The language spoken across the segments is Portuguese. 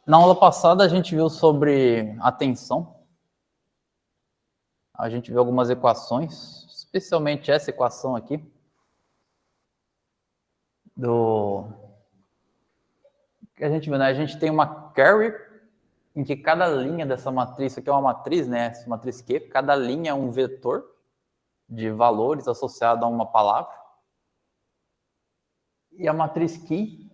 Na aula passada a gente viu sobre atenção. A gente viu algumas equações, especialmente essa equação aqui, que a gente viu, né? A gente tem uma carry, em que cada linha dessa matriz, isso aqui é uma matriz, né? Essa matriz Q, cada linha é um vetor de valores associado a uma palavra. E a matriz Key,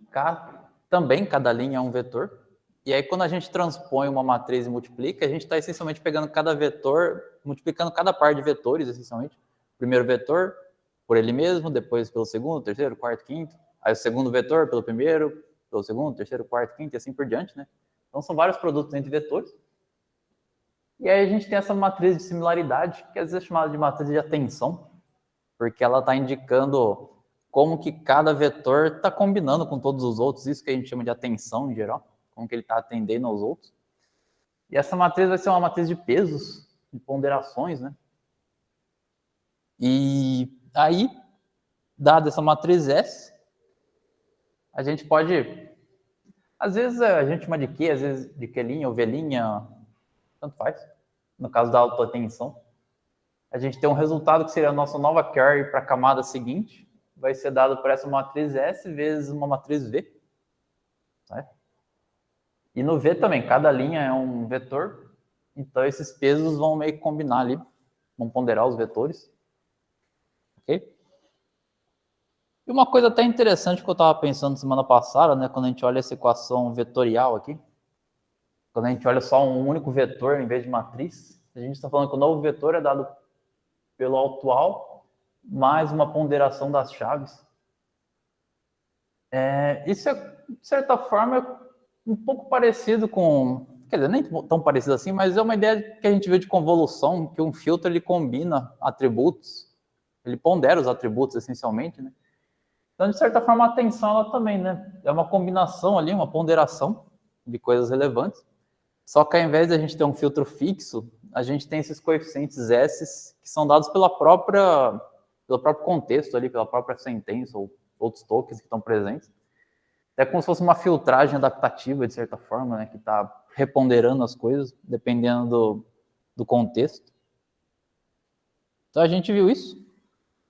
também cada linha é um vetor. E aí, quando a gente transpõe uma matriz e multiplica, a gente está essencialmente pegando cada vetor, multiplicando cada par de vetores, essencialmente. Primeiro vetor por ele mesmo, depois pelo segundo, terceiro, quarto, quinto. Aí o segundo vetor pelo primeiro, pelo segundo, terceiro, quarto, quinto, e assim por diante, né? Então, são vários produtos entre vetores. E aí a gente tem essa matriz de similaridade, que às vezes é chamada de matriz de atenção, porque ela está indicando como que cada vetor está combinando com todos os outros, isso que a gente chama de atenção em geral, como que ele está atendendo aos outros. E essa matriz vai ser uma matriz de pesos, de ponderações, né? E aí, dada essa matriz S, a gente pode, às vezes a gente chama de Q, às vezes de Qlinha ou Vlinha, tanto faz, no caso da autoatenção. A gente tem um resultado que seria a nossa nova carry para a camada seguinte, vai ser dado por essa matriz S vezes uma matriz V. Né? E no V também, cada linha é um vetor, então esses pesos vão meio que combinar ali, vão ponderar os vetores. Ok? E uma coisa até interessante que eu estava pensando semana passada, né, quando a gente olha essa equação vetorial aqui, quando a gente olha só um único vetor em vez de matriz, a gente está falando que o novo vetor é dado pelo atual mais uma ponderação das chaves. Isso é, de certa forma, um pouco parecido com... Quer dizer, nem tão parecido assim, mas é uma ideia que a gente vê de convolução, que um filtro ele combina atributos, ele pondera os atributos, essencialmente, né? Então, de certa forma, a atenção ela também, né? É uma combinação ali, uma ponderação de coisas relevantes. Só que ao invés de a gente ter um filtro fixo, a gente tem esses coeficientes S que são dados pelo próprio contexto ali, pela própria sentença ou outros tokens que estão presentes. É como se fosse uma filtragem adaptativa, de certa forma, né, que está reponderando as coisas, dependendo do contexto. Então, a gente viu isso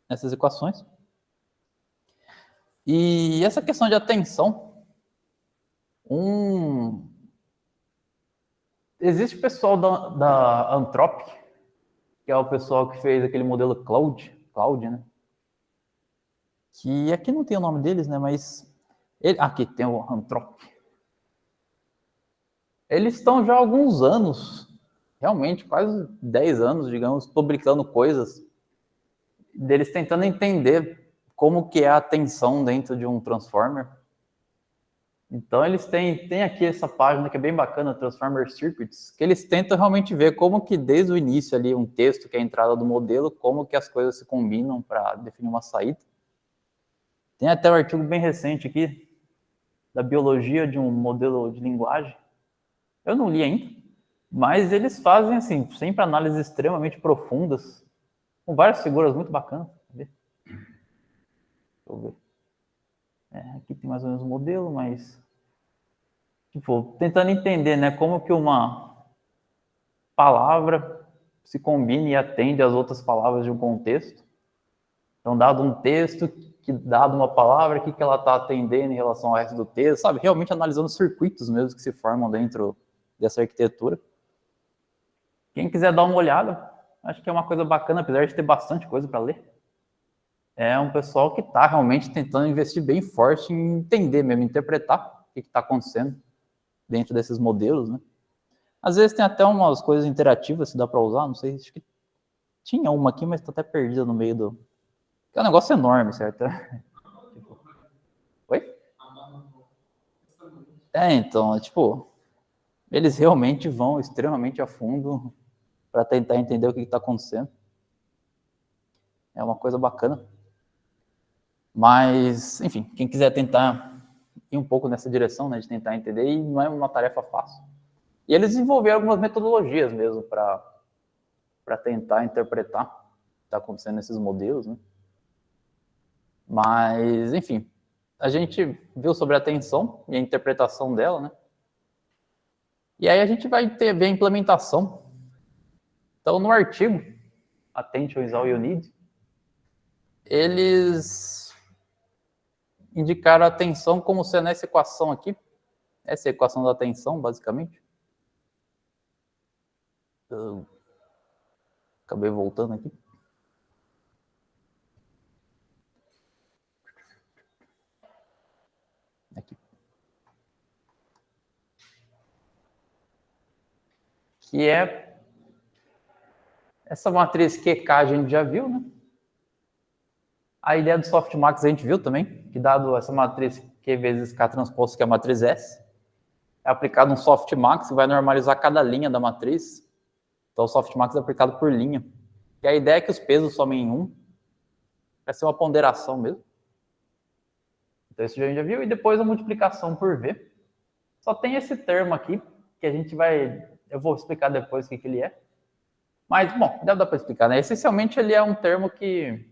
nessas equações. E essa questão de atenção, existe pessoal da Anthropic, que é o pessoal que fez aquele modelo Cloud, né? Que aqui não tem o nome deles, né? Mas aqui tem o Anthropic. Eles estão já há alguns anos, realmente quase 10 anos, digamos, publicando coisas deles tentando entender como que é a atenção dentro de um Transformer. Então, eles têm aqui essa página que é bem bacana, Transformer Circuits, que eles tentam realmente ver como que, desde o início ali, um texto que é a entrada do modelo, como que as coisas se combinam para definir uma saída. Tem até um artigo bem recente aqui, da biologia de um modelo de linguagem. Eu não li ainda, mas eles fazem, assim, sempre análises extremamente profundas, com várias figuras muito bacanas. Deixa eu ver. Aqui tem mais ou menos o modelo, mas... Tipo, tentando entender, né, como que uma palavra se combina e atende às outras palavras de um contexto. Então, dado um texto, dado uma palavra, o que ela está atendendo em relação ao resto do texto, sabe? Realmente analisando os circuitos mesmo que se formam dentro dessa arquitetura. Quem quiser dar uma olhada, acho que é uma coisa bacana, apesar de ter bastante coisa para ler. É um pessoal que está realmente tentando investir bem forte em entender mesmo, interpretar o que está acontecendo dentro desses modelos, né? Às vezes tem até umas coisas interativas que dá para usar, não sei, acho que tinha uma aqui, mas está até perdida no meio do... É um negócio enorme, certo? Oi? Então, tipo, eles realmente vão extremamente a fundo para tentar entender o que está acontecendo. É uma coisa bacana. Mas, enfim, quem quiser tentar ir um pouco nessa direção, né, de tentar entender, e não é uma tarefa fácil. E eles desenvolveram algumas metodologias mesmo para tentar interpretar o que está acontecendo nesses modelos, né? Mas, enfim, a gente viu sobre a atenção e a interpretação dela, né? E aí a gente vai ver a implementação. Então, no artigo, Attention is all you need, eles indicaram a atenção como sendo essa equação aqui. Essa é a equação da atenção, basicamente. Eu acabei voltando aqui. Aqui. Que é essa matriz QK a gente já viu, né? A ideia do softmax a gente viu também, que dado essa matriz Q vezes K transposto, que é a matriz S, é aplicado um softmax que vai normalizar cada linha da matriz. Então, o softmax é aplicado por linha. E a ideia é que os pesos somem em 1, vai ser uma ponderação mesmo. Então, isso a gente já viu. E depois a multiplicação por V. Só tem esse termo aqui, que a gente vai... Eu vou explicar depois o que ele é. Mas, bom, deve dar para explicar, né? Essencialmente, ele é um termo que...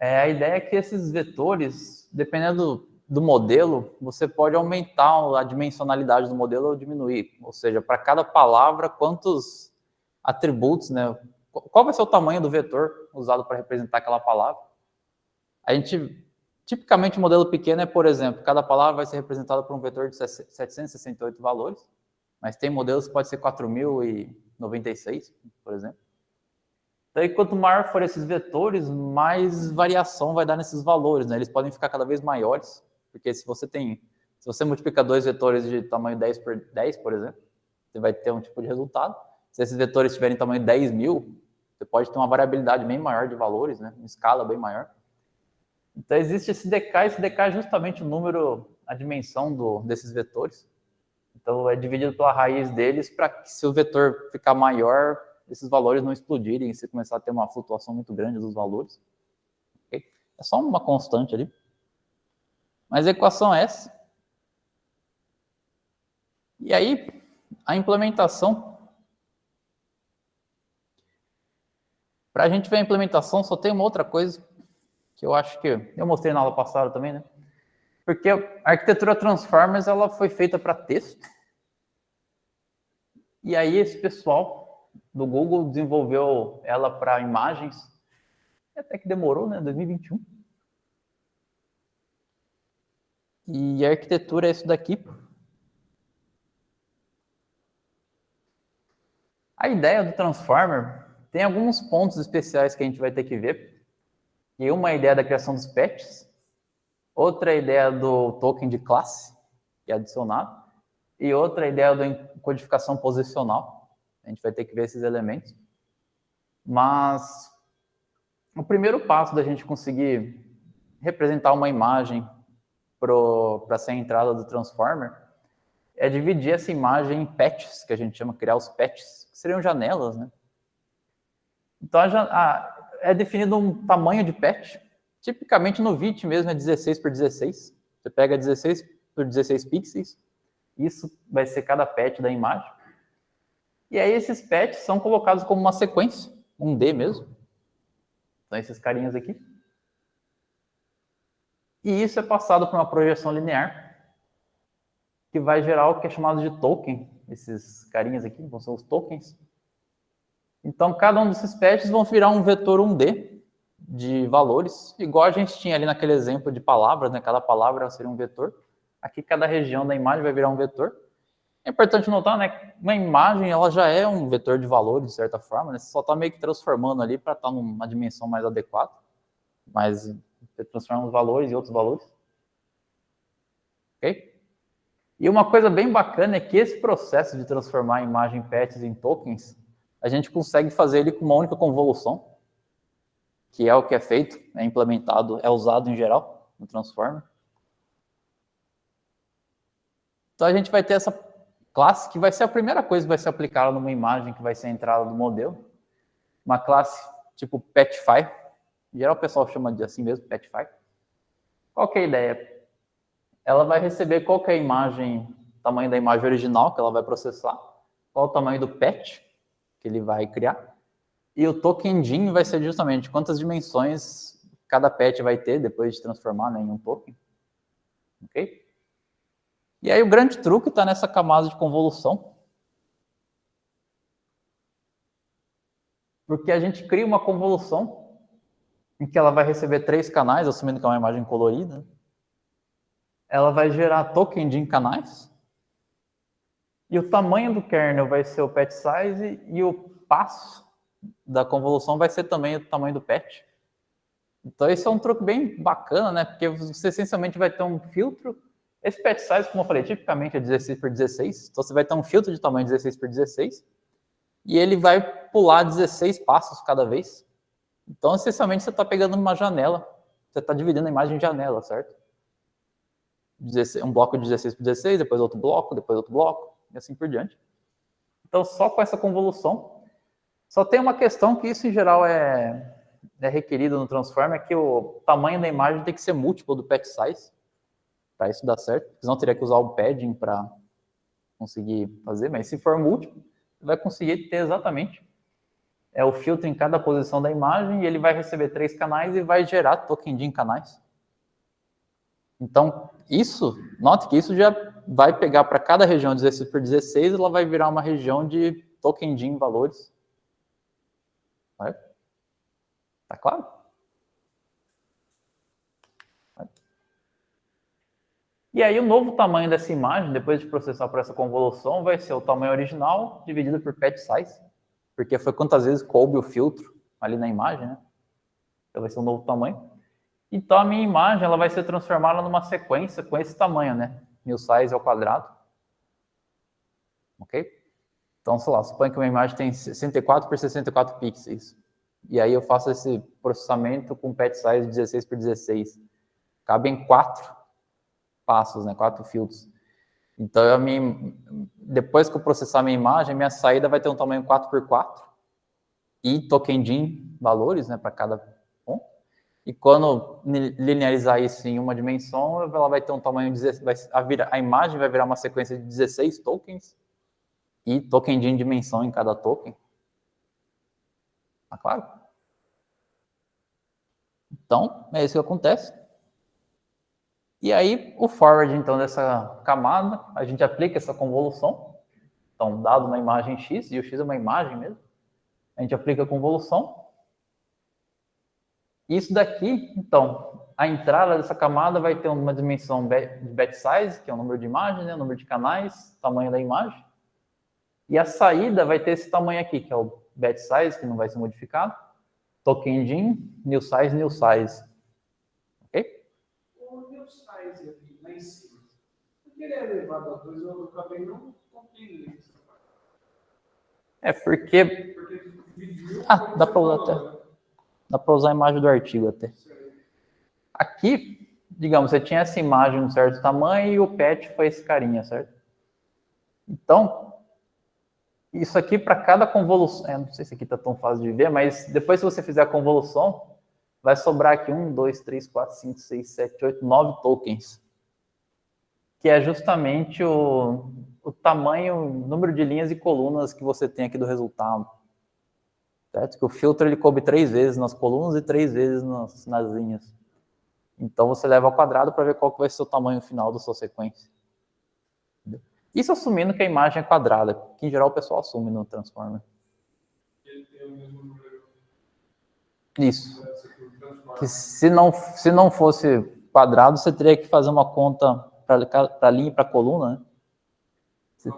a ideia é que esses vetores, dependendo do modelo, você pode aumentar a dimensionalidade do modelo ou diminuir. Ou seja, para cada palavra, quantos atributos, né? Qual vai ser o tamanho do vetor usado para representar aquela palavra? A gente, tipicamente, o modelo pequeno é, por exemplo, cada palavra vai ser representada por um vetor de 768 valores, mas tem modelos que pode ser 4.096, por exemplo. Daí, quanto maior for esses vetores, mais variação vai dar nesses valores, né? Eles podem ficar cada vez maiores, porque se você multiplica dois vetores de tamanho 10 por 10, por exemplo, você vai ter um tipo de resultado. Se esses vetores tiverem tamanho 10.000, você pode ter uma variabilidade bem maior de valores, né? Uma escala bem maior. Então, existe esse esse DK é justamente o número, a dimensão desses vetores. Então, é dividido pela raiz deles para que, se o vetor ficar maior, esses valores não explodirem e você começar a ter uma flutuação muito grande dos valores. Okay? É só uma constante ali. Mas a equação é essa. E aí, a implementação. Para a gente ver a implementação, só tem uma outra coisa que eu acho que eu mostrei na aula passada também, né? Porque a arquitetura Transformers ela foi feita para texto. E aí esse pessoal do Google desenvolveu ela para imagens. Até que demorou, né? 2021. E a arquitetura é isso daqui. A ideia do Transformer tem alguns pontos especiais que a gente vai ter que ver. E uma é a ideia da criação dos patches. Outra é a ideia do token de classe, que é adicionado. E outra é a ideia da codificação posicional. A gente vai ter que ver esses elementos. Mas o primeiro passo da gente conseguir representar uma imagem para ser a entrada do Transformer é dividir essa imagem em patches, que a gente chama, criar os patches, que seriam janelas, né? Então, é definido um tamanho de patch. Tipicamente no VIT mesmo é 16 por 16. Você pega 16 por 16 pixels, isso vai ser cada patch da imagem. E aí esses patches são colocados como uma sequência, um D mesmo. Então esses carinhas aqui. E isso é passado por uma projeção linear, que vai gerar o que é chamado de token. Esses carinhas aqui vão ser os tokens. Então cada um desses patches vão virar um vetor 1D de valores, igual a gente tinha ali naquele exemplo de palavras, né? Cada palavra seria um vetor. Aqui cada região da imagem vai virar um vetor. É importante notar, né, uma imagem ela já é um vetor de valores, de certa forma, né? Você só está meio que transformando ali para estar numa dimensão mais adequada. Mas você transforma os valores em outros valores. Ok? E uma coisa bem bacana é que esse processo de transformar a imagem patches em tokens, a gente consegue fazer ele com uma única convolução, que é o que é feito, é implementado, é usado em geral no Transformer. Então a gente vai ter essa classe que vai ser a primeira coisa que vai ser aplicada numa imagem que vai ser a entrada do modelo. Uma classe tipo Patchify. Em geral o pessoal chama de assim mesmo, Patchify. Qual que é a ideia? Ela vai receber qual que é a imagem, o tamanho da imagem original que ela vai processar, qual o tamanho do patch que ele vai criar, e o token DIN vai ser justamente quantas dimensões cada patch vai ter depois de transformar, né, em um token. Ok? E aí o grande truque está nessa camada de convolução. Porque a gente cria uma convolução em que ela vai receber 3 canais, assumindo que é uma imagem colorida. Ela vai gerar token de canais. E o tamanho do kernel vai ser o patch size e o passo da convolução vai ser também o tamanho do patch. Então, esse é um truque bem bacana, né? Porque você essencialmente vai ter um filtro. Esse patch size, como eu falei, tipicamente é 16 por 16. Então, você vai ter um filtro de tamanho 16 por 16. E ele vai pular 16 passos cada vez. Então, essencialmente, você está pegando uma janela. Você está dividindo a imagem em janela, certo? Um bloco de 16 por 16, depois outro bloco, e assim por diante. Então, só com essa convolução. Só tem uma questão que isso, em geral, é requerido no Transformer, é que o tamanho da imagem tem que ser múltiplo do patch size, para isso dar certo. Senão, teria que usar o padding para conseguir fazer, mas se for múltiplo, você vai conseguir ter exatamente o filtro em cada posição da imagem, e ele vai receber 3 canais e vai gerar token de canais. Então, note que isso já vai pegar para cada região 16 por 16, ela vai virar uma região de token de valores. Tá claro? E aí o novo tamanho dessa imagem, depois de processar por essa convolução, vai ser o tamanho original dividido por patch size, porque foi quantas vezes coube o filtro ali na imagem, né? Então vai ser o novo tamanho. Então a minha imagem ela vai ser transformada numa sequência com esse tamanho, né? New size ao quadrado. Ok? Então, sei lá, suponha que uma imagem tem 64 por 64 pixels. E aí eu faço esse processamento com patch size 16 por 16. Cabem 4 passos, né? 4 filtros. Então, depois que eu processar a minha imagem, minha saída vai ter um tamanho 4x4 e token de valores, né, para cada ponto. E quando linearizar isso em uma dimensão, ela vai ter um tamanho a imagem vai virar uma sequência de 16 tokens e token de dimensão em cada token. Tá claro? Então, é isso que acontece. E aí, o forward, então, dessa camada, a gente aplica essa convolução. Então, dado uma imagem X, e o X é uma imagem mesmo, a gente aplica a convolução. Isso daqui, então, a entrada dessa camada vai ter uma dimensão de batch size, que é o número de imagens, né, o número de canais, tamanho da imagem. E a saída vai ter esse tamanho aqui, que é o batch size, que não vai ser modificado. Token DIN, new size. Ok? O new size aqui, lá em cima, porque ele é elevado a 2, eu acabei não compreendendo essa parte. É porque dá para usar até. Dá para usar a imagem do artigo até. Aqui, digamos, você tinha essa imagem de um certo tamanho e o patch foi esse carinha, certo? Então, isso aqui para cada convolução, não sei se aqui está tão fácil de ver, mas depois que você fizer a convolução, vai sobrar aqui 1, 2, 3, 4, 5, 6, 7, 8, 9 tokens. Que é justamente o tamanho, o número de linhas e colunas que você tem aqui do resultado. Certo? Que o filtro ele coube 3 vezes nas colunas e 3 vezes nas linhas. Então você leva ao quadrado para ver qual que vai ser o tamanho final da sua sequência. Entendeu? Isso assumindo que a imagem é quadrada, que em geral o pessoal assume no Transformer. Ele tem o mesmo número. Isso. Que se não fosse quadrado, você teria que fazer uma conta para linha e para coluna, né? Você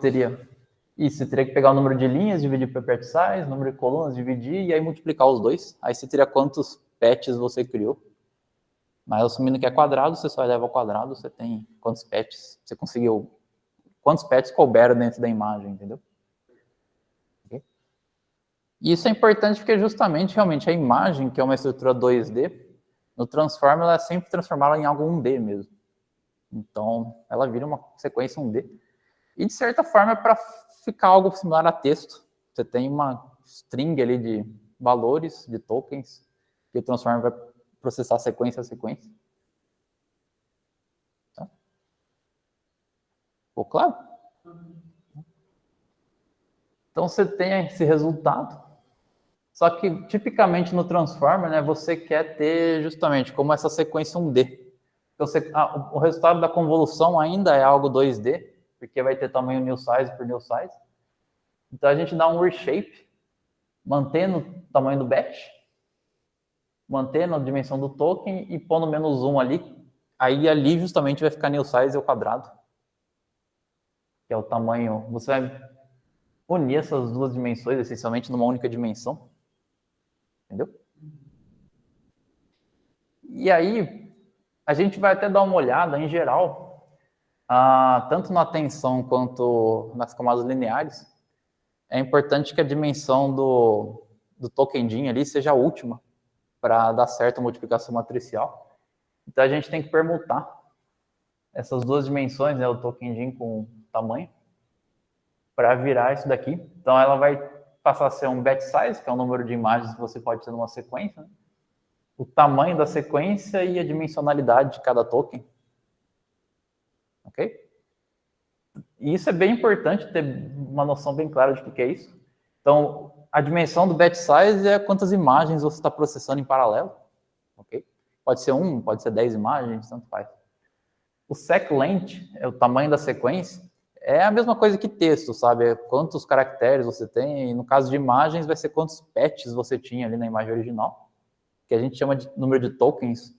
teria que pegar o número de linhas, dividir por patch size, número de colunas, dividir, e aí multiplicar os dois. Aí você teria quantos patches você criou. Mas assumindo que é quadrado, você só eleva ao quadrado, você tem quantos patches você conseguiu, quantos patches couberam dentro da imagem, entendeu? Okay? E isso é importante porque justamente, realmente, a imagem, que é uma estrutura 2D, no Transformer, ela é sempre transformada em algo 1D mesmo. Então, ela vira uma sequência 1D. E, de certa forma, é para ficar algo similar a texto. Você tem uma string ali de valores, de tokens, que o Transformer vai processar sequência a sequência. Tá? Ficou claro? Então, você tem esse resultado. Só que, tipicamente, no Transformer, né, você quer ter justamente como essa sequência 1D. O resultado da convolução ainda é algo 2D, porque vai ter tamanho new size por new size. Então a gente dá um reshape, mantendo o tamanho do batch, mantendo a dimensão do token e pondo -1 ali. Aí ali justamente vai ficar new size ao quadrado, que é o tamanho. Você vai unir essas duas dimensões essencialmente numa única dimensão. Entendeu? E aí, a gente vai até dar uma olhada, em geral, tanto na tensão quanto nas camadas lineares, é importante que a dimensão do token DIN ali seja a última para dar certo a multiplicação matricial. Então, a gente tem que permutar essas duas dimensões, né, o token DIN com tamanho, para virar isso daqui. Então, ela vai passar a ser um batch size, que é o número de imagens que você pode ter numa sequência, né? O tamanho da sequência e a dimensionalidade de cada token. Ok? E isso é bem importante, ter uma noção bem clara de o que é isso. Então, a dimensão do batch size é quantas imagens você está processando em paralelo. Ok? Pode ser 1, pode ser 10 imagens, tanto faz. O seq_length, é o tamanho da sequência, é a mesma coisa que texto, sabe? É quantos caracteres você tem, e no caso de imagens, vai ser quantos patches você tinha ali na imagem original, que a gente chama de número de tokens.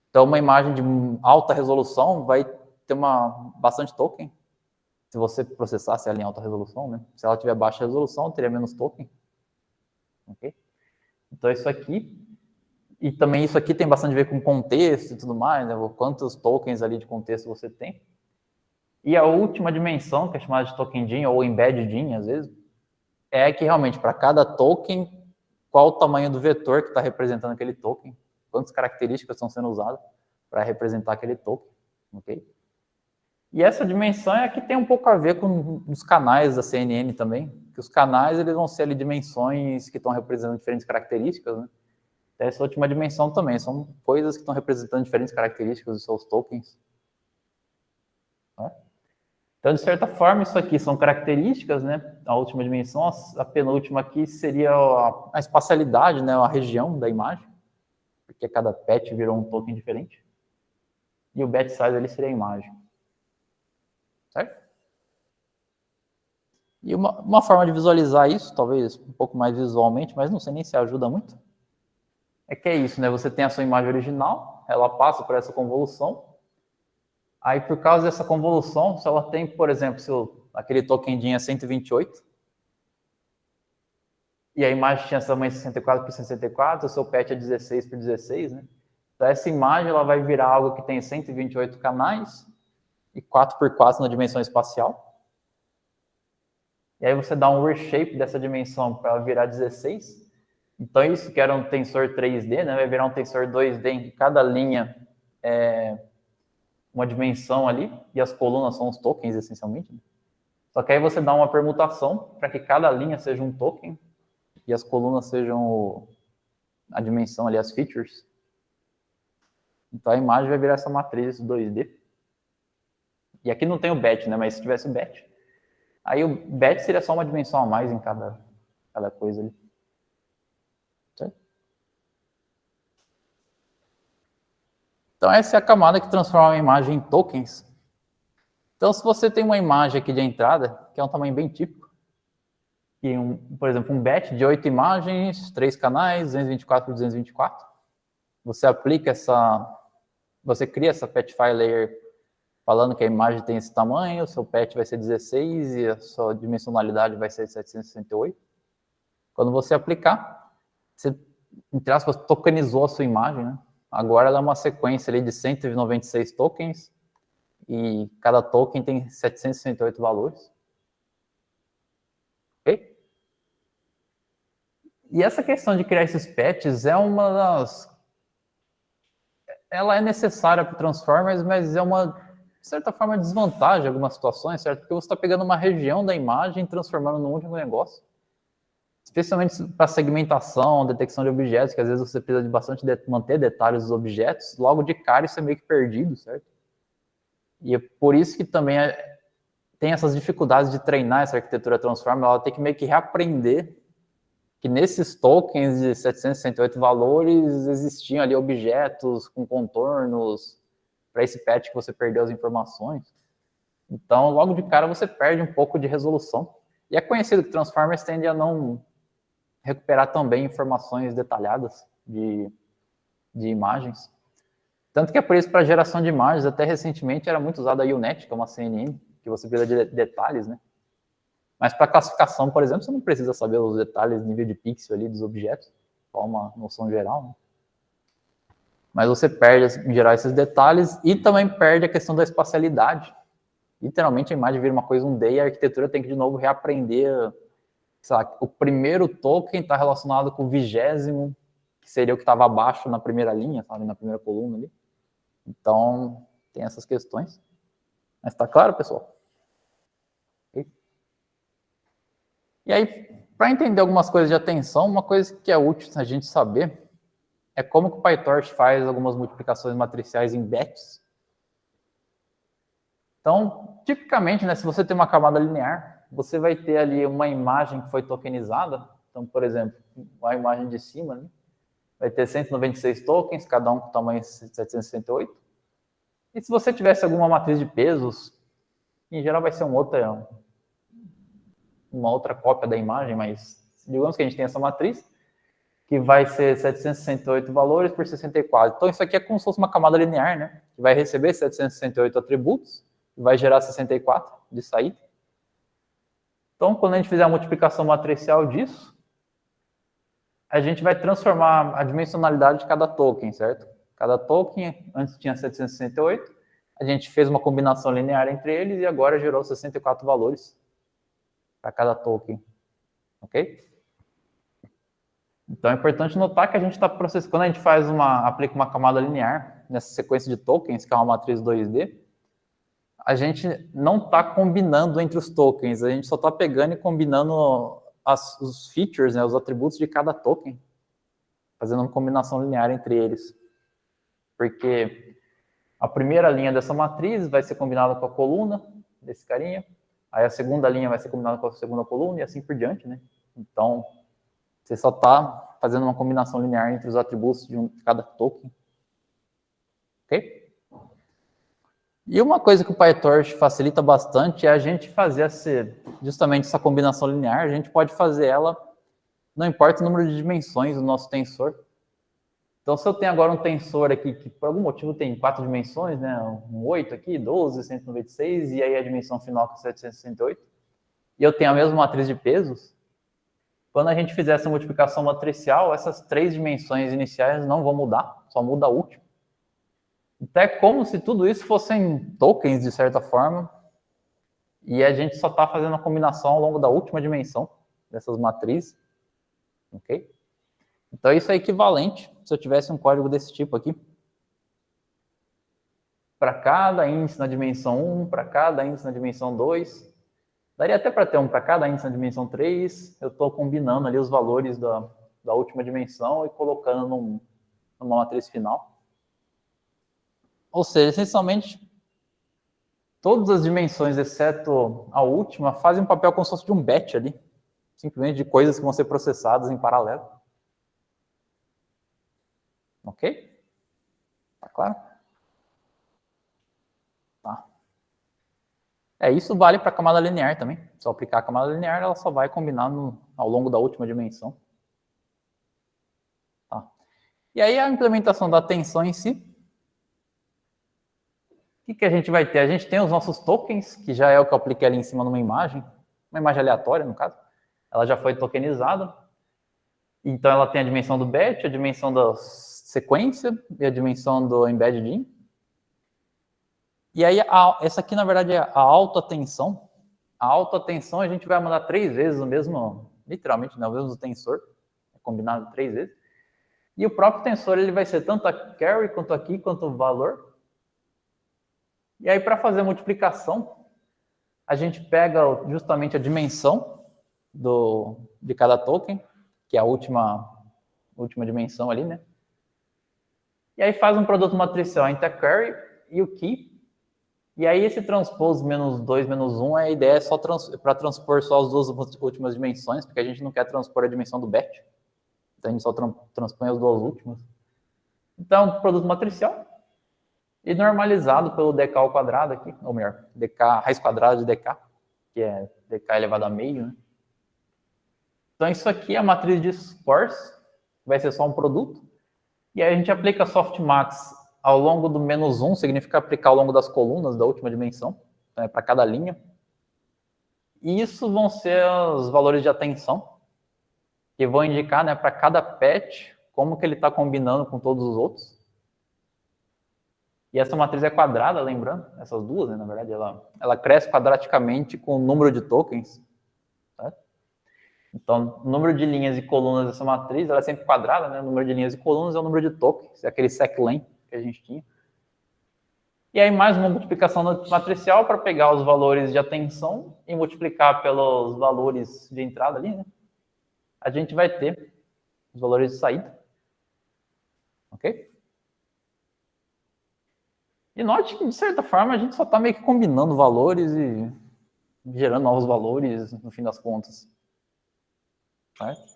Então, uma imagem de alta resolução vai ter bastante token, se você processasse ela em alta resolução, né? Se ela tiver baixa resolução, teria menos token. Ok? Então, isso aqui. E também isso aqui tem bastante a ver com contexto e tudo mais, né? Quantos tokens ali de contexto você tem. E a última dimensão, que é chamada de token DIN, ou embed DIN, às vezes, é que realmente, para cada token, qual o tamanho do vetor que está representando aquele token, quantas características estão sendo usadas para representar aquele token, ok? E essa dimensão é a que tem um pouco a ver com os canais da CNN também, que os canais eles vão ser ali dimensões que estão representando diferentes características, né? Essa última dimensão também, são coisas que estão representando diferentes características dos seus tokens. Né? Então, de certa forma, isso aqui são características, né? A última dimensão, a penúltima aqui seria a espacialidade, né? A região da imagem, porque cada patch virou um token diferente. E o batch size ali seria a imagem. Certo? E uma forma de visualizar isso, talvez um pouco mais visualmente, mas não sei nem se ajuda muito, é que é isso, né? Você tem a sua imagem original, ela passa por essa convolução. Aí, por causa dessa convolução, se ela tem, por exemplo, se aquele token DIN é 128, e a imagem tinha tamanho 64 por 64, o seu patch é 16 por 16, né? Então, essa imagem ela vai virar algo que tem 128 canais e 4 por 4 na dimensão espacial. E aí você dá um reshape dessa dimensão para ela virar 16. Então, isso que era um tensor 3D, né? Vai virar um tensor 2D em que cada linha é uma dimensão ali, e as colunas são os tokens, essencialmente. Né? Só que aí você dá uma permutação para que cada linha seja um token e as colunas sejam a dimensão ali, as features. Então a imagem vai virar essa matriz 2D. E aqui não tem o batch, né? Mas se tivesse o batch, aí o batch seria só uma dimensão a mais em cada coisa ali. Certo? Então essa é a camada que transforma a imagem em tokens. Então se você tem uma imagem aqui de entrada, que é um tamanho bem típico, e por exemplo, um batch de 8 imagens, 3 canais, 224 por 224, você aplica você cria essa patch file layer falando que a imagem tem esse tamanho, o seu patch vai ser 16 e a sua dimensionalidade vai ser 768. Quando você aplicar, você, entre aspas, tokenizou a sua imagem, né? Agora ela é uma sequência ali de 196 tokens e cada token tem 768 valores. Ok? E essa questão de criar esses patches é uma das... Ela é necessária para o Transformers, mas é uma, de certa forma, desvantagem em algumas situações, certo? Porque você está pegando uma região da imagem e transformando num único negócio. Especialmente para segmentação, detecção de objetos, que às vezes você precisa de bastante manter detalhes dos objetos, logo de cara isso é meio que perdido, certo? E é por isso que também tem essas dificuldades de treinar essa arquitetura Transformer, ela tem que meio que reaprender que nesses tokens de 768 valores existiam ali objetos com contornos, para esse patch que você perdeu as informações. Então, logo de cara, você perde um pouco de resolução. E é conhecido que Transformers tende a não recuperar tão bem informações detalhadas de imagens. Tanto que é por isso, para geração de imagens, até recentemente era muito usada a UNet, que é uma CNN, que você precisa de detalhes, né? Mas para classificação, por exemplo, você não precisa saber os detalhes, nível de pixel ali dos objetos, só uma noção geral, né? Mas você perde, em geral, esses detalhes e também perde a questão da espacialidade. Literalmente, a imagem vira uma coisa 1D e a arquitetura tem que, de novo, reaprender, sei lá, o primeiro token está relacionado com o 20º, que seria o que estava abaixo na primeira linha, sabe, na primeira coluna ali. Então, tem essas questões. Mas está claro, pessoal? Okay. E aí, para entender algumas coisas de atenção, uma coisa que é útil a gente saber é como que o PyTorch faz algumas multiplicações matriciais em batches. Então, tipicamente, né, se você tem uma camada linear, você vai ter ali uma imagem que foi tokenizada. Então, por exemplo, a imagem de cima, né, vai ter 196 tokens, cada um com tamanho 768. E se você tivesse alguma matriz de pesos, em geral vai ser uma outra cópia da imagem, mas digamos que a gente tem essa matriz, que vai ser 768 valores por 64. Então, isso aqui é como se fosse uma camada linear, né? Que vai receber 768 atributos e vai gerar 64 de saída. Então, quando a gente fizer a multiplicação matricial disso, a gente vai transformar a dimensionalidade de cada token, certo? Cada token, antes tinha 768, a gente fez uma combinação linear entre eles e agora gerou 64 valores para cada token, ok? Então é importante notar que a gente está processando, quando a gente aplica uma camada linear nessa sequência de tokens, que é uma matriz 2D, a gente não está combinando entre os tokens, a gente só está pegando e combinando os features, né, os atributos de cada token, fazendo uma combinação linear entre eles. Porque a primeira linha dessa matriz vai ser combinada com a coluna desse carinha, aí a segunda linha vai ser combinada com a segunda coluna e assim por diante, né? Então, você só está fazendo uma combinação linear entre os atributos de cada token. Ok? E uma coisa que o PyTorch facilita bastante é a gente fazer justamente essa combinação linear. A gente pode fazer ela, não importa o número de dimensões do nosso tensor. Então, se eu tenho agora um tensor aqui que por algum motivo tem 4 dimensões, né, um 8 aqui, 12, 196, e aí a dimensão final que é 768, e eu tenho a mesma matriz de pesos, quando a gente fizer essa multiplicação matricial, essas 3 dimensões iniciais não vão mudar, só muda a última. Então é como se tudo isso fossem tokens, de certa forma, e a gente só está fazendo a combinação ao longo da última dimensão dessas matrizes. Ok? Então isso é equivalente, se eu tivesse um código desse tipo aqui, para cada índice na dimensão 1, para cada índice na dimensão 2, daria até para ter um para cada índice na dimensão 3, eu estou combinando ali os valores da última dimensão e colocando numa matriz final. Ou seja, essencialmente, todas as dimensões, exceto a última, fazem um papel como se fosse de um batch ali, simplesmente de coisas que vão ser processadas em paralelo. Ok? Tá claro? Tá. Isso vale para a camada linear também. Se eu aplicar a camada linear, ela só vai combinar ao longo da última dimensão. Tá. E aí a implementação da tensão em si. O que a gente vai ter? A gente tem os nossos tokens, que já é o que eu apliquei ali em cima numa imagem aleatória, no caso. Ela já foi tokenizada. Então, ela tem a dimensão do batch, a dimensão da sequência e a dimensão do embedded in. E aí, essa aqui, na verdade, é a autoatenção. A autoatenção a gente vai mandar 3 vezes o mesmo, literalmente, né, o mesmo tensor, combinado 3 vezes. E o próprio tensor ele vai ser tanto a carry, quanto aqui, quanto o valor. E aí, para fazer a multiplicação, a gente pega justamente a dimensão de cada token, que é a última dimensão ali, né? E aí faz um produto matricial entre a query e o key. E aí esse transpose -2, -1, a ideia é só para transpor só as 2 últimas dimensões, porque a gente não quer transpor a dimensão do batch. Então a gente só transpõe as 2 últimas. Então, produto matricial. e normalizado pelo dk ao quadrado aqui, ou melhor, dk, raiz quadrada de dk, que é dk elevado a meio, né? Então, isso aqui é a matriz de scores, vai ser só um produto, e aí a gente aplica softmax ao longo do -1, significa aplicar ao longo das colunas da última dimensão, né, para cada linha. E isso vão ser os valores de atenção, que vão indicar, né, para cada patch como que ele está combinando com todos os outros. E essa matriz é quadrada, lembrando, essas duas, né, na verdade, ela cresce quadraticamente com o número de tokens. Tá? Então, o número de linhas e colunas dessa matriz, ela é sempre quadrada, né? O número de linhas e colunas é o número de tokens, é aquele seqlen que a gente tinha. E aí, mais uma multiplicação matricial para pegar os valores de atenção e multiplicar pelos valores de entrada ali, né? A gente vai ter os valores de saída. Ok? E note que, de certa forma, a gente só está meio que combinando valores e gerando novos valores, no fim das contas. Certo?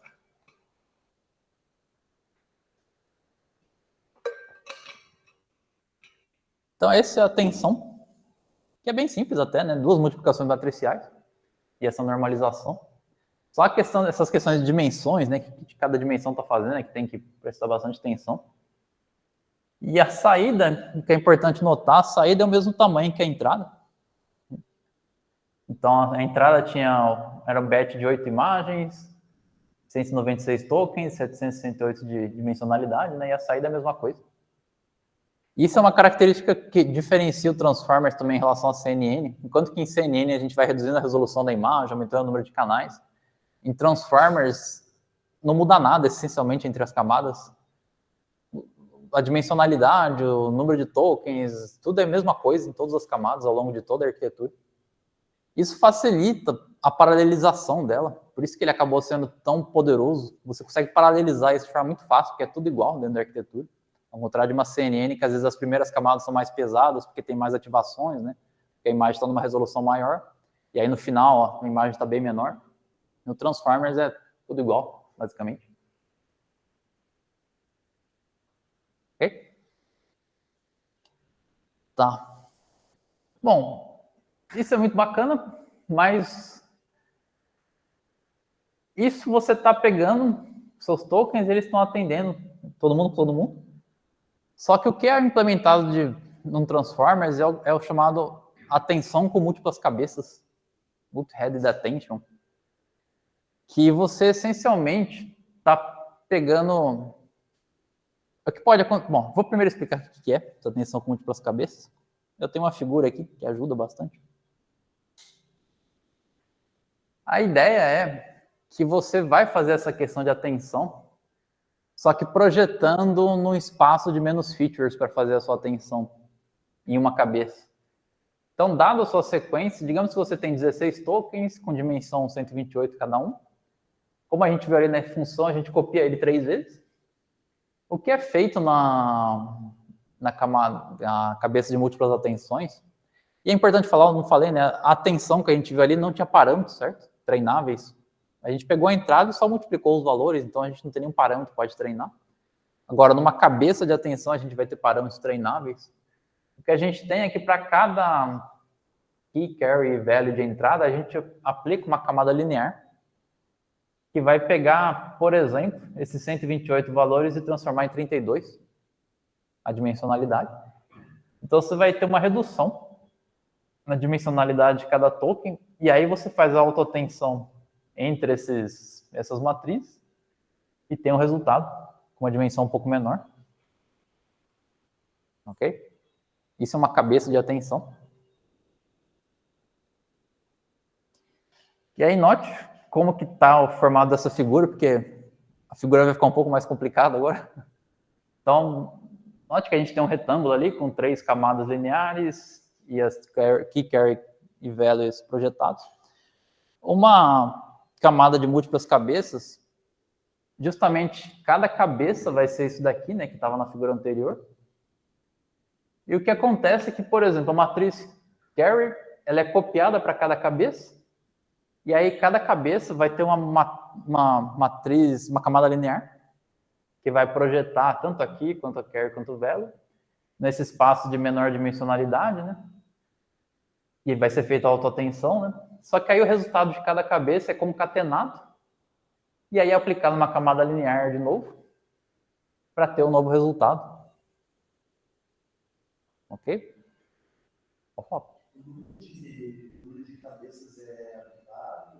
Então, essa é a tensão, que é bem simples até, né? 2 multiplicações matriciais e essa normalização. Só a questão, essas questões de dimensões, né? Que cada dimensão está fazendo, né, que tem que prestar bastante atenção. E a saída, o que é importante notar, a saída é o mesmo tamanho que a entrada. Então, a entrada era um batch de 8 imagens, 196 tokens, 768 de dimensionalidade, né? E a saída é a mesma coisa. Isso é uma característica que diferencia o Transformers também em relação a CNN. Enquanto que em CNN a gente vai reduzindo a resolução da imagem, aumentando o número de canais, em Transformers não muda nada, essencialmente, entre as camadas. A dimensionalidade, o número de tokens, tudo é a mesma coisa em todas as camadas ao longo de toda a arquitetura. Isso facilita a paralelização dela, por isso que ele acabou sendo tão poderoso. Você consegue paralelizar isso de forma muito fácil, porque é tudo igual dentro da arquitetura. Ao contrário de uma CNN, que às vezes as primeiras camadas são mais pesadas, porque tem mais ativações, né? Porque a imagem está numa resolução maior, e aí no final ó, a imagem está bem menor. No Transformers é tudo igual, basicamente. Ok? Tá. Bom, isso é muito bacana, mas isso você está pegando, seus tokens, eles estão atendendo todo mundo. Só que o que é implementado num Transformers é o chamado atenção com múltiplas cabeças, multi-headed attention, que você essencialmente está pegando... O que pode acontecer? Bom, vou primeiro explicar o que é essa atenção com múltiplas cabeças. Eu tenho uma figura aqui que ajuda bastante. A ideia é que você vai fazer essa questão de atenção, só que projetando num espaço de menos features para fazer a sua atenção em uma cabeça. Então, dado a sua sequência, digamos que você tem 16 tokens com dimensão 128 cada um. Como a gente viu ali na função, a gente copia ele 3 vezes. O que é feito na cabeça de múltiplas atenções, e é importante falar, eu não falei, né? A atenção que a gente viu ali não tinha parâmetros, certo? Treináveis. A gente pegou a entrada e só multiplicou os valores, então a gente não tem nenhum parâmetro que pode treinar. Agora, numa cabeça de atenção, a gente vai ter parâmetros treináveis. O que a gente tem é que para cada key, carry e value de entrada, a gente aplica uma camada linear que vai pegar, por exemplo, esses 128 valores e transformar em 32, a dimensionalidade. Então, você vai ter uma redução na dimensionalidade de cada token, e aí você faz a autotensão entre essas matrizes e tem um resultado com uma dimensão um pouco menor. Ok? Isso é uma cabeça de atenção. E aí, note como que está o formato dessa figura, porque a figura vai ficar um pouco mais complicada agora. Então, note que a gente tem um retângulo ali com 3 camadas lineares e as key, carry e values projetados. Uma camada de múltiplas cabeças, justamente cada cabeça vai ser isso daqui, né, que estava na figura anterior. E o que acontece é que, por exemplo, a matriz carry, ela é copiada para cada cabeça, e aí cada cabeça vai ter uma matriz, uma camada linear, que vai projetar tanto aqui, quanto a carry, quanto o value. nesse espaço de menor dimensionalidade, né? E vai ser feita a autoatenção, né? Só que aí o resultado de cada cabeça é concatenado e aí aplicado numa camada linear de novo para ter um novo resultado. Ok? O número de cabeças é aplicado?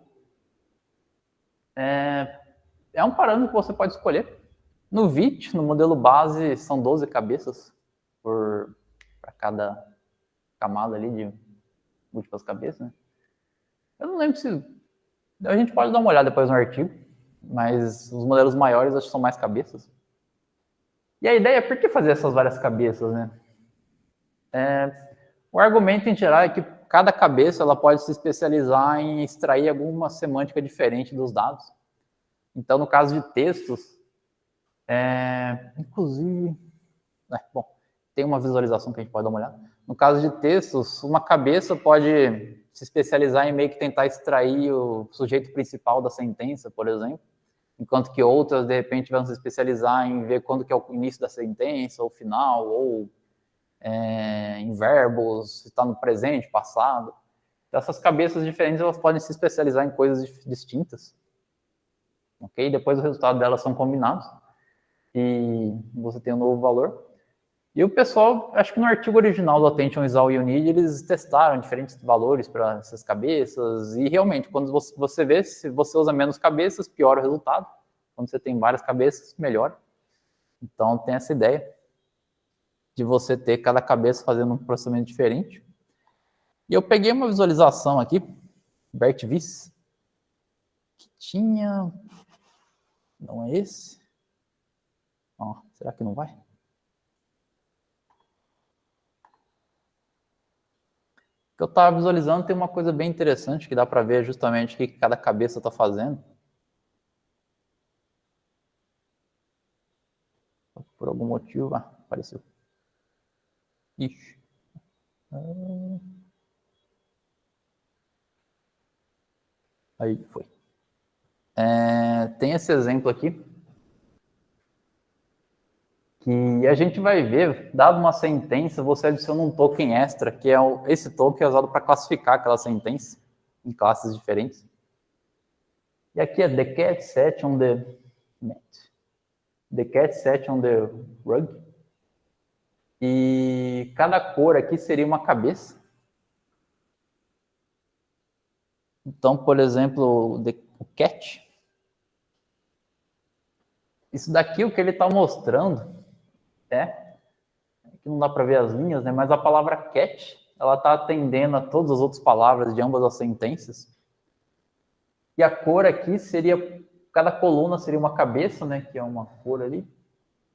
É um parâmetro que você pode escolher. No VIT, no modelo base, são 12 cabeças para cada camada ali de múltiplas cabeças, né? Eu não lembro se... A gente pode dar uma olhada depois no artigo, mas os modelos maiores acho que são mais cabeças. E a ideia é por que fazer essas várias cabeças, né? O argumento em geral é que cada cabeça ela pode se especializar em extrair alguma semântica diferente dos dados. Então, no caso de textos, inclusive... bom, tem uma visualização que a gente pode dar uma olhada. No caso de textos, uma cabeça pode se especializar em meio que tentar extrair o sujeito principal da sentença, por exemplo, enquanto que outras, de repente, vão se especializar em ver quando que é o início da sentença, ou o final, ou em verbos, se está no presente, passado. Então, essas cabeças diferentes, elas podem se especializar em coisas distintas. Ok? Depois o resultado delas são combinados e você tem um novo valor. E o pessoal, acho que no artigo original do Attention is All You Need, eles testaram diferentes valores para essas cabeças, e realmente, quando você vê, se você usa menos cabeças, piora o resultado. Quando você tem várias cabeças, melhora. Então, tem essa ideia de você ter cada cabeça fazendo um processamento diferente. E eu peguei uma visualização aqui, Bert Viss, que tinha... Não é esse? Será que não vai? O que eu estava visualizando tem uma coisa bem interessante que dá para ver justamente o que cada cabeça está fazendo. Por algum motivo, apareceu. Ixi. Aí foi. Tem esse exemplo aqui, que a gente vai ver, dado uma sentença, você adiciona um token extra, que é esse token é usado para classificar aquela sentença em classes diferentes. E aqui é the cat sat on the mat. The cat sat on the rug. E cada cor aqui seria uma cabeça. Então, por exemplo, o cat. Isso daqui, o que ele está mostrando que não dá para ver as linhas, né? Mas a palavra cat, ela está atendendo a todas as outras palavras de ambas as sentenças. E a cor aqui seria, cada coluna seria uma cabeça, né? Que é uma cor ali.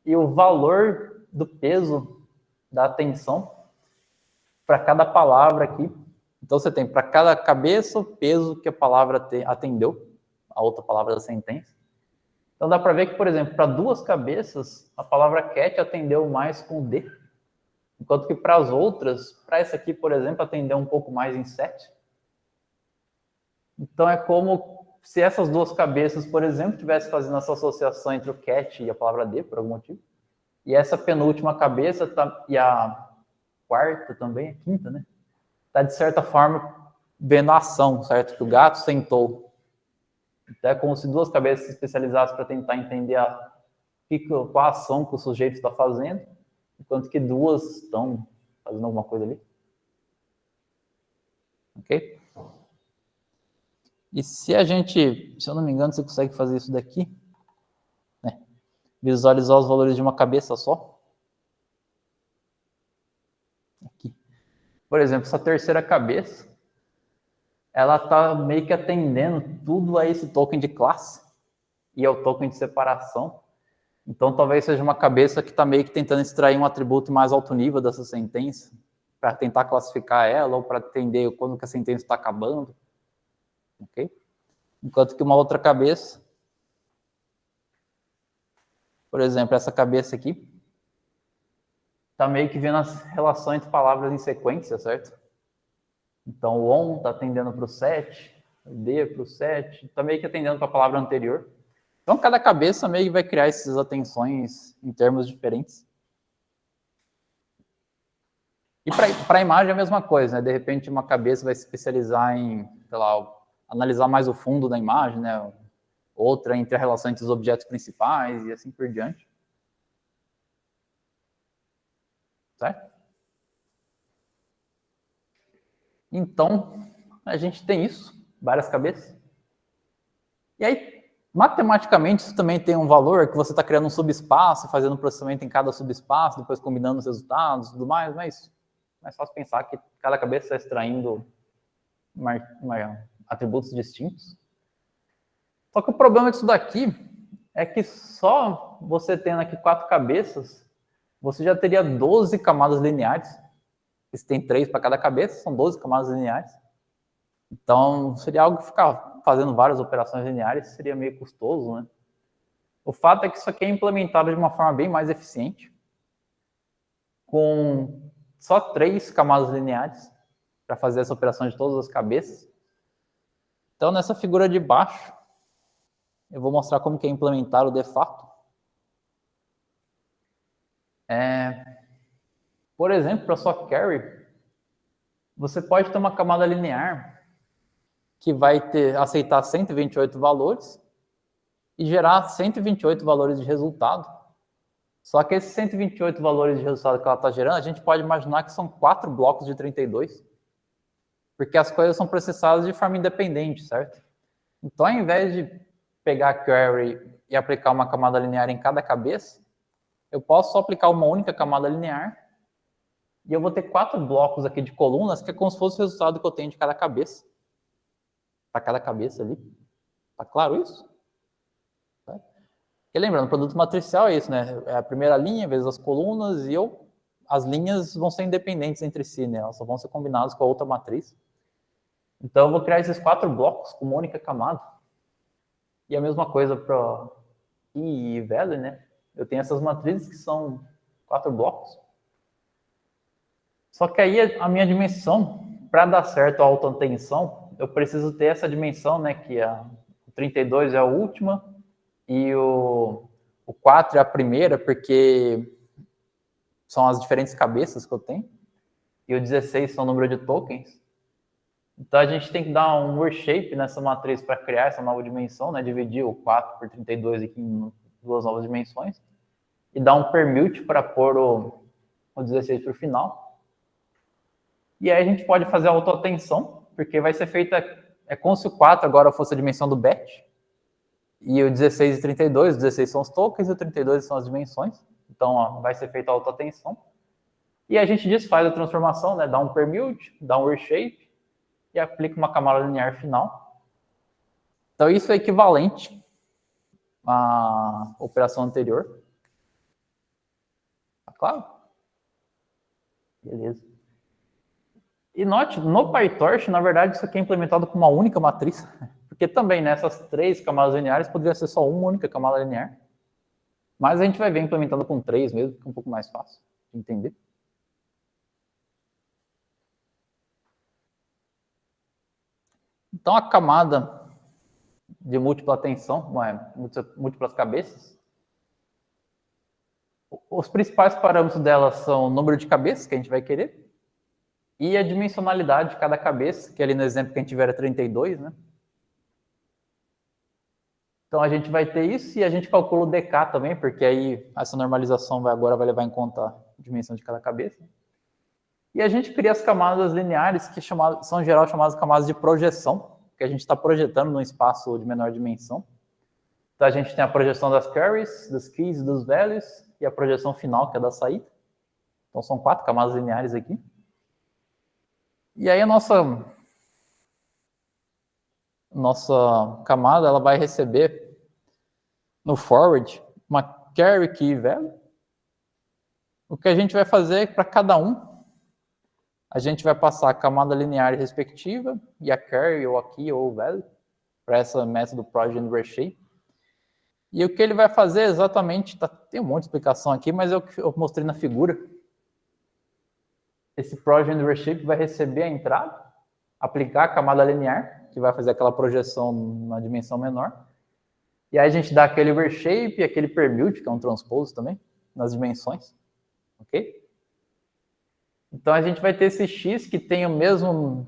E o valor do peso da atenção para cada palavra aqui. Então, você tem para cada cabeça o peso que a palavra atendeu, a outra palavra da sentença. Então, dá para ver que, por exemplo, para duas cabeças, a palavra cat atendeu mais com D, enquanto que para as outras, para essa aqui, por exemplo, atendeu um pouco mais em sat. Então, é como se essas duas cabeças, por exemplo, estivessem fazendo essa associação entre o cat e a palavra D, por algum motivo. E essa penúltima cabeça, e a quarta também, a quinta, né? Está, de certa forma, vendo a ação, certo? Que o gato sentou. Então, é como se duas cabeças se especializassem para tentar entender qual a ação que o sujeito está fazendo, enquanto que duas estão fazendo alguma coisa ali. Ok? E se a gente, se eu não me engano, você consegue fazer isso daqui, né? Visualizar os valores de uma cabeça só. Aqui. Por exemplo, essa terceira cabeça, ela está meio que atendendo tudo a esse token de classe e ao token de separação. Então, talvez seja uma cabeça que está meio que tentando extrair um atributo mais alto nível dessa sentença, para tentar classificar ela ou para entender quando que a sentença está acabando. Ok? Enquanto que uma outra cabeça, por exemplo, essa cabeça aqui, está meio que vendo as relações entre palavras em sequência, certo? Então, o on está atendendo para o set, o d para o set, está meio que atendendo para a palavra anterior. Então, cada cabeça meio que vai criar essas atenções em termos diferentes. E para a imagem é a mesma coisa, né? De repente uma cabeça vai se especializar em, sei lá, analisar mais o fundo da imagem, né? Outra entre a relação entre os objetos principais e assim por diante. Certo? Então, a gente tem isso, várias cabeças. E aí, matematicamente, isso também tem um valor que você está criando um subespaço, fazendo um processamento em cada subespaço, depois combinando os resultados e tudo mais, mas é fácil pensar que cada cabeça está extraindo atributos distintos. Só que o problema disso daqui é que só você tendo aqui 4 cabeças, você já teria 12 camadas lineares. Se tem 3 para cada cabeça, são 12 camadas lineares. Então, seria algo que ficar fazendo várias operações lineares seria meio custoso, né? O fato é que isso aqui é implementado de uma forma bem mais eficiente, com só 3 camadas lineares para fazer essa operação de todas as cabeças. Então, nessa figura de baixo, eu vou mostrar como que é implementado de fato. Por exemplo, para sua carry, você pode ter uma camada linear que vai aceitar 128 valores e gerar 128 valores de resultado. Só que esses 128 valores de resultado que ela está gerando, a gente pode imaginar que são 4 blocos de 32, porque as coisas são processadas de forma independente, certo? Então, ao invés de pegar a query e aplicar uma camada linear em cada cabeça, eu posso só aplicar uma única camada linear e eu vou ter 4 blocos aqui de colunas, que é como se fosse o resultado que eu tenho de cada cabeça. Para cada cabeça ali. Tá claro isso? Tá? Porque lembrando, o produto matricial é isso, né? É a primeira linha, vezes as colunas, e as linhas vão ser independentes entre si, né? Elas só vão ser combinadas com a outra matriz. Então, eu vou criar esses 4 blocos com uma única camada. E a mesma coisa para I e value, né? Eu tenho essas matrizes que são 4 blocos. Só que aí a minha dimensão, para dar certo a autotensão, eu preciso ter essa dimensão, né? Que o 32 é a última e o 4 é a primeira, porque são as diferentes cabeças que eu tenho. E o 16 são o número de tokens. Então, a gente tem que dar um reshape nessa matriz para criar essa nova dimensão, né? Dividir o 4 por 32 aqui em 2 novas dimensões. E dar um permute para pôr o 16 para o final. E aí a gente pode fazer a autotensão, porque vai ser feita... É como se o 4 agora fosse a dimensão do batch. E o 16 e 32, 16 são os tokens e o 32 são as dimensões. Então, ó, vai ser feita a autotensão. E a gente desfaz a transformação, né? Dá um permute, dá um reshape e aplica uma camada linear final. Então, isso é equivalente à operação anterior. Tá claro? Beleza. E note, no PyTorch, na verdade, isso aqui é implementado com uma única matriz. Porque também nessas 3 camadas lineares poderia ser só uma única camada linear. Mas a gente vai ver implementado com 3 mesmo, que é um pouco mais fácil de entender. Então, a camada de múltipla tensão, múltiplas cabeças, os principais parâmetros dela são o número de cabeças que a gente vai querer e a dimensionalidade de cada cabeça, que ali no exemplo que a gente tiver é 32, né? Então, a gente vai ter isso e a gente calcula o DK também, porque aí essa normalização agora vai levar em conta a dimensão de cada cabeça. E a gente cria as camadas lineares, que são em geral chamadas camadas de projeção, que a gente está projetando num espaço de menor dimensão. Então, a gente tem a projeção das carries, dos keys e dos values, e a projeção final, que é da saída. Então, são 4 camadas lineares aqui. E aí, a nossa camada ela vai receber no forward uma carry key value. O que a gente vai fazer é que para cada a gente vai passar a camada linear respectiva e a carry, ou a key, ou o value, para essa método progeny reshape. E o que ele vai fazer exatamente, tem um monte de explicação aqui, mas é o que eu mostrei na figura. Esse progeny reshape vai receber a entrada, aplicar a camada linear, que vai fazer aquela projeção na dimensão menor. E aí a gente dá aquele reshape, aquele permute, que é um transpose também, nas dimensões. Ok? Então, a gente vai ter esse X que tem o mesmo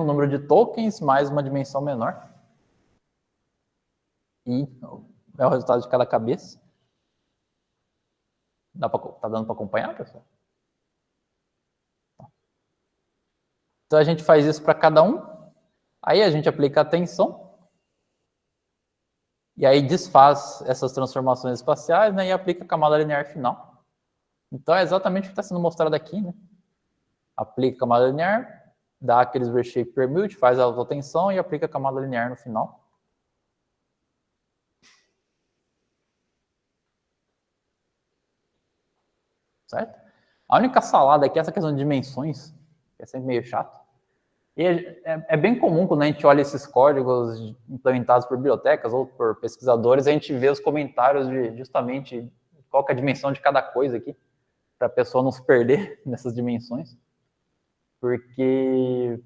número de tokens, mais uma dimensão menor. E é o resultado de cada cabeça. Tá dando para acompanhar, pessoal? Então, a gente faz isso para cada um. Aí, a gente aplica a tensão. E aí, desfaz essas transformações espaciais, né, e aplica a camada linear final. Então, é exatamente o que está sendo mostrado aqui, né? Aplica a camada linear, dá aqueles reshape permute, faz a autotensão e aplica a camada linear no final. Certo? A única salada aqui é essa questão de dimensões, que é sempre meio chato. E é bem comum quando a gente olha esses códigos implementados por bibliotecas ou por pesquisadores, a gente vê os comentários de justamente qual que é a dimensão de cada coisa aqui, para a pessoa não se perder nessas dimensões. Porque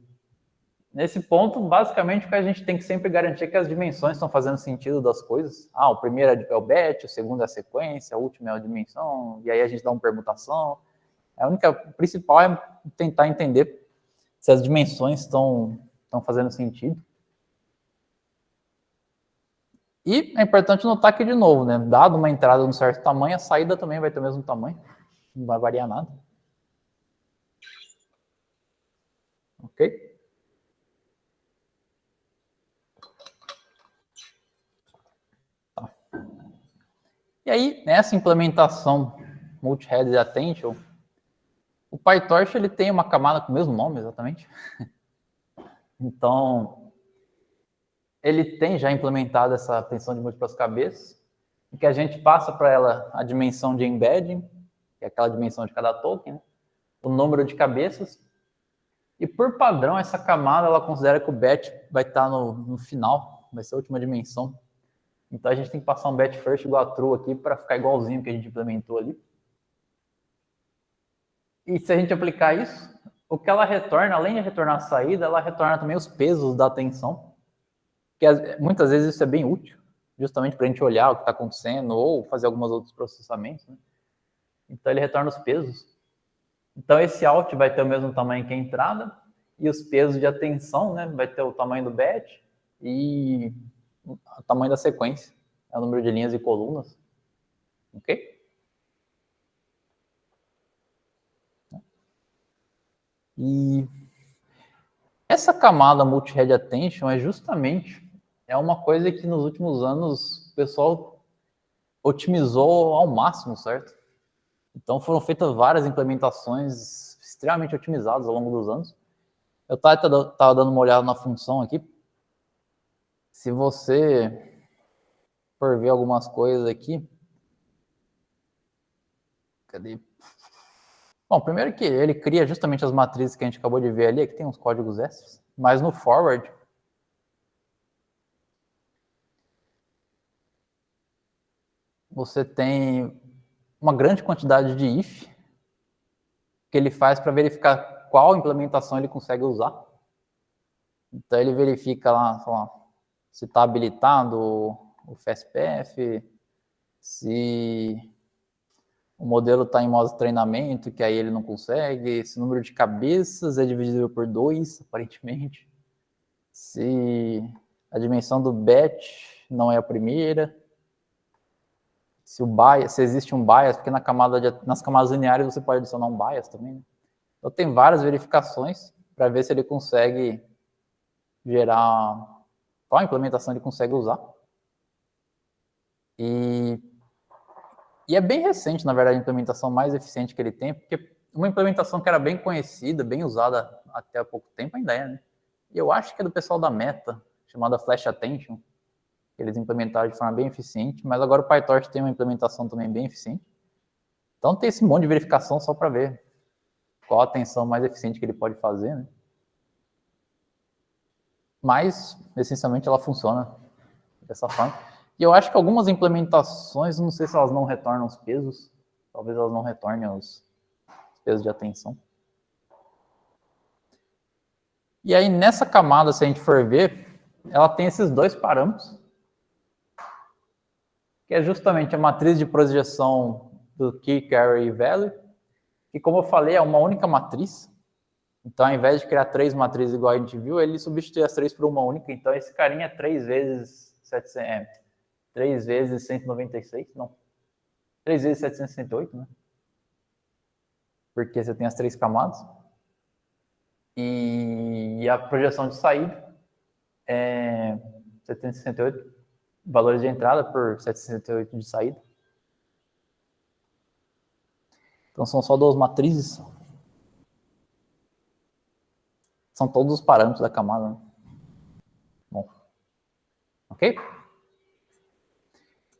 nesse ponto, basicamente, o que a gente tem que sempre garantir é que as dimensões estão fazendo sentido das coisas. Ah, o primeiro é o batch, o segundo é a sequência, a última é a dimensão, e aí a gente dá uma permutação. O principal é tentar entender se as dimensões estão fazendo sentido. E é importante notar que, de novo, né, dado uma entrada de um certo tamanho, a saída também vai ter o mesmo tamanho, não vai variar nada. Ok? Tá. E aí, nessa implementação multi-head attention, o PyTorch ele tem uma camada com o mesmo nome, exatamente. Então, ele tem já implementado essa tensão de múltiplas cabeças, em que a gente passa para ela a dimensão de embedding, que é aquela dimensão de cada token, né? O número de cabeças, e por padrão, essa camada ela considera que o batch vai estar no final, vai ser a última dimensão. Então, a gente tem que passar um batch first igual a true aqui para ficar igualzinho que a gente implementou ali. E se a gente aplicar isso, o que ela retorna, além de retornar a saída, ela retorna também os pesos da tensão, que muitas vezes isso é bem útil, justamente para a gente olhar o que está acontecendo ou fazer alguns outros processamentos, né? Então, ele retorna os pesos. Então, esse out vai ter o mesmo tamanho que a entrada, e os pesos de atenção, né, vai ter o tamanho do batch e o tamanho da sequência, é o número de linhas e colunas. Ok? E essa camada multi-head attention é justamente uma coisa que nos últimos anos o pessoal otimizou ao máximo, certo? Então foram feitas várias implementações extremamente otimizadas ao longo dos anos. Eu estava dando uma olhada na função aqui. Se você for ver algumas coisas aqui... Cadê? Bom, primeiro que ele cria justamente as matrizes que a gente acabou de ver ali, que tem uns códigos extras, mas no forward, você tem uma grande quantidade de if que ele faz para verificar qual implementação ele consegue usar. Então ele verifica lá, sei lá, se está habilitado o FastPath, se o modelo está em modo de treinamento, que aí ele não consegue, se o número de cabeças é divisível por 2, aparentemente, se a dimensão do batch não é a primeira, se existe um bias, porque nas camadas lineares você pode adicionar um bias também, né? Então tem várias verificações para ver se ele consegue gerar qual implementação ele consegue usar. E é bem recente, na verdade, a implementação mais eficiente que ele tem, porque uma implementação que era bem conhecida, bem usada até há pouco tempo, ainda é, né? E eu acho que é do pessoal da Meta, chamada Flash Attention, que eles implementaram de forma bem eficiente, mas agora o PyTorch tem uma implementação também bem eficiente. Então tem esse monte de verificação só para ver qual a atenção mais eficiente que ele pode fazer, né? Mas, essencialmente, ela funciona dessa forma. E eu acho que algumas implementações, não sei se elas não retornam os pesos, talvez elas não retornem os pesos de atenção. E aí, nessa camada, se a gente for ver, ela tem esses dois parâmetros, que é justamente a matriz de projeção do Key, Carry e Value, que, como eu falei, é uma única matriz. Então, ao invés de criar 3 matrizes igual a gente viu, ele substitui as 3 por uma única. Então, esse carinha é 3 vezes 3 vezes 196, não. 3 vezes 768, né? Porque você tem as 3 camadas. E a projeção de saída é 768 valores de entrada por 768 de saída. Então, são só 2 matrizes. São todos os parâmetros da camada, né? Bom. Ok?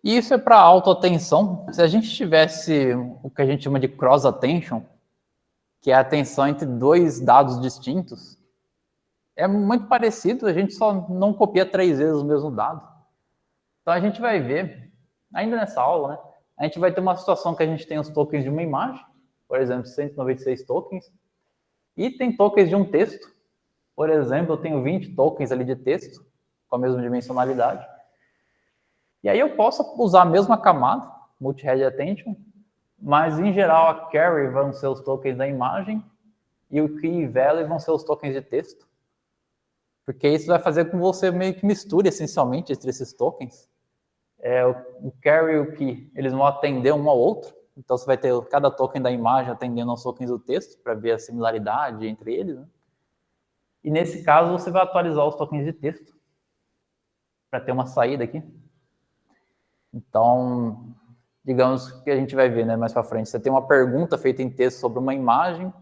E isso é para autoatenção. Se a gente tivesse o que a gente chama de cross-attention, que é a atenção entre 2 dados distintos, é muito parecido, a gente só não copia 3 vezes o mesmo dado. Então, a gente vai ver, ainda nessa aula, né? A gente vai ter uma situação que a gente tem os tokens de uma imagem, por exemplo, 196 tokens, e tem tokens de um texto. Por exemplo, eu tenho 20 tokens ali de texto, com a mesma dimensionalidade. E aí eu posso usar a mesma camada, multi-head attention, mas em geral a carry vão ser os tokens da imagem e o key e value vão ser os tokens de texto. Porque isso vai fazer com que você meio que misture essencialmente entre esses tokens. O carry e o key, eles vão atender um ao outro. Então você vai ter cada token da imagem atendendo aos tokens do texto para ver a similaridade entre eles, né? E nesse caso você vai atualizar os tokens de texto para ter uma saída aqui. Então, digamos que a gente vai ver, né, mais para frente. Você tem uma pergunta feita em texto sobre uma imagem,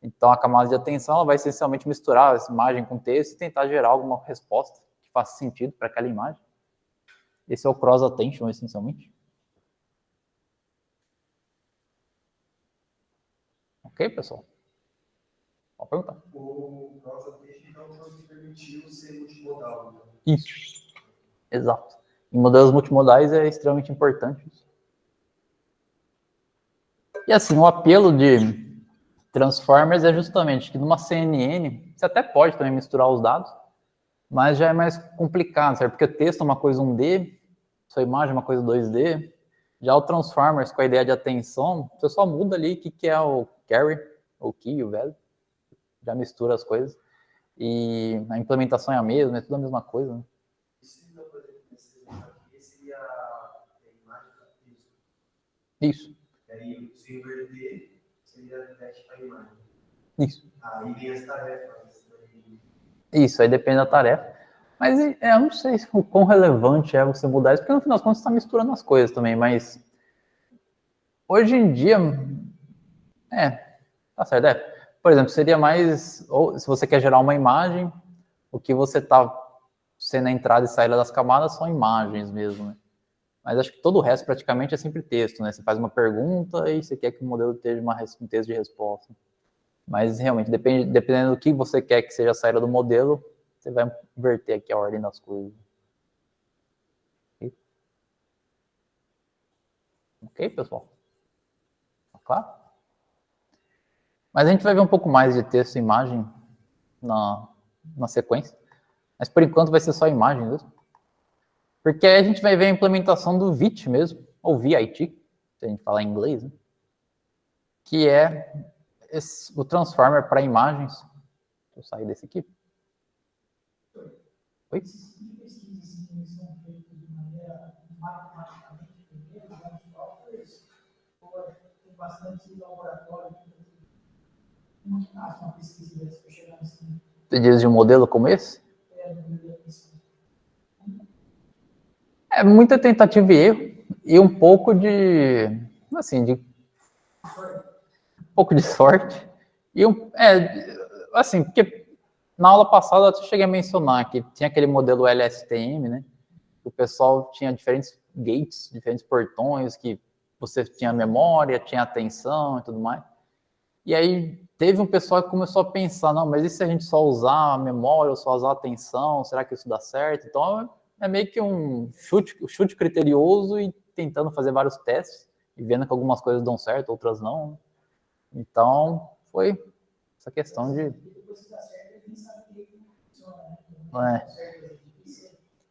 então a camada de atenção ela vai essencialmente misturar essa imagem com texto e tentar gerar alguma resposta que faça sentido para aquela imagem. Esse é o cross attention, essencialmente. Ok, pessoal? Pode perguntar. O cross attention então nos permitiu ser multimodal. Né? Isso. Exato. Em modelos multimodais é extremamente importante isso. E assim, o apelo de Transformers é justamente que numa CNN, você até pode também misturar os dados, mas já é mais complicado, certo? Porque o texto é uma coisa 1D, sua imagem é uma coisa 2D. Já o Transformers, com a ideia de atenção, você só muda ali o que é o carry, o key, o value. Já mistura as coisas. E a implementação é a mesma, é tudo a mesma coisa, né? Isso, por exemplo, nesse exemplo aqui, seria a imagem para texto. Isso. E aí, se inverter, seria teste para imagem. Isso. Aí vem as tarefas. Isso, aí depende da tarefa. Mas eu não sei o quão relevante é você mudar isso, porque no final das contas você está misturando as coisas também, mas hoje em dia, tá certo, Por exemplo, seria mais, ou se você quer gerar uma imagem, o que você está sendo a entrada e saída das camadas são imagens mesmo, né? Mas acho que todo o resto praticamente é sempre texto, né? Você faz uma pergunta e você quer que o modelo esteja um texto de resposta. Mas realmente, dependendo do que você quer que seja a saída do modelo, você vai inverter aqui a ordem das coisas. Ok, pessoal? Tá claro? Mas a gente vai ver um pouco mais de texto e imagem na sequência. Mas por enquanto vai ser só imagem mesmo. Porque aí a gente vai ver a implementação do VIT mesmo, ou VIT, se a gente falar em inglês, né? Que é o transformer para imagens. Deixa eu sair desse aqui. Oi? Esses pesquisas são feitos de maneira matematicamente primeiro, né, os softwares, ou tem bastante laboratório. Como que nasce uma pesquisa dessa para chegar assim? Você diz de um modelo como esse? É muita tentativa e erro e um pouco de, assim, um pouco de sorte e assim, porque na aula passada eu cheguei a mencionar que tinha aquele modelo LSTM, né? O pessoal tinha diferentes gates, diferentes portões que você tinha memória, tinha atenção e tudo mais. E aí teve um pessoal que começou a pensar, não, mas e se a gente só usar a memória ou só usar a atenção, será que isso dá certo? Então é meio que um chute criterioso e tentando fazer vários testes e vendo que algumas coisas dão certo, outras não. Então foi essa questão de...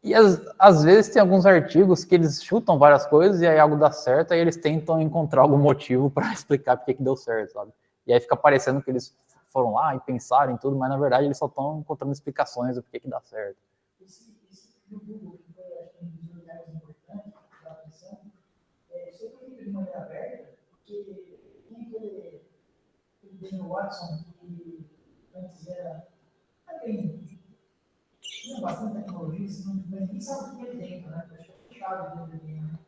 E às vezes tem alguns artigos que eles chutam várias coisas e aí algo dá certo, aí eles tentam encontrar algum motivo para explicar por que deu certo, sabe? E aí fica parecendo que eles foram lá e pensaram em tudo, mas na verdade eles só estão encontrando explicações do porquê que dá certo. Esse do Google, que foi, acho que um dos lugares importantes da atenção, sempre feito de maneira aberta, porque tem aquele Daniel Watson, que antes era também tinha bastante tecnologia, mas ninguém sabe o que ele dentro, né? Acho que é chave dentro dele, né?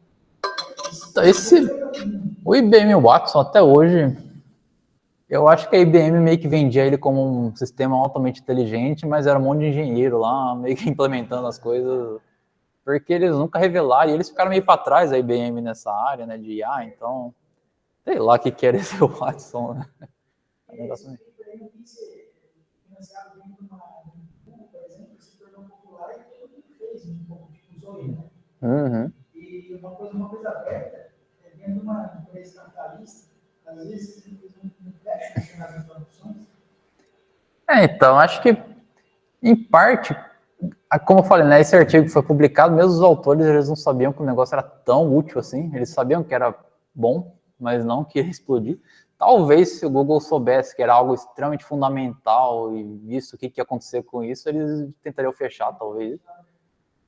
O IBM Watson até hoje, eu acho que a IBM meio que vendia ele como um sistema altamente inteligente, mas era um monte de engenheiro lá, meio que implementando as coisas, porque eles nunca revelaram, e eles ficaram meio para trás, a IBM nessa área, né, de IA, então, sei lá o que era esse Watson, né? Esse prêmio tem que ser financiado dentro de uma Google, por exemplo, se tornou popular e todo mundo fez um pouco, tipo, usou ele, né? Uhum. E uma coisa aberta, dentro de uma empresa capitalista, às vezes eles não fecham as informações. Então, acho que, em parte, como eu falei, né, esse artigo que foi publicado, mesmo os autores, eles não sabiam que o negócio era tão útil assim, eles sabiam que era bom, mas não que ia explodir. Talvez se o Google soubesse que era algo extremamente fundamental e visto o que ia acontecer com isso, eles tentariam fechar, talvez.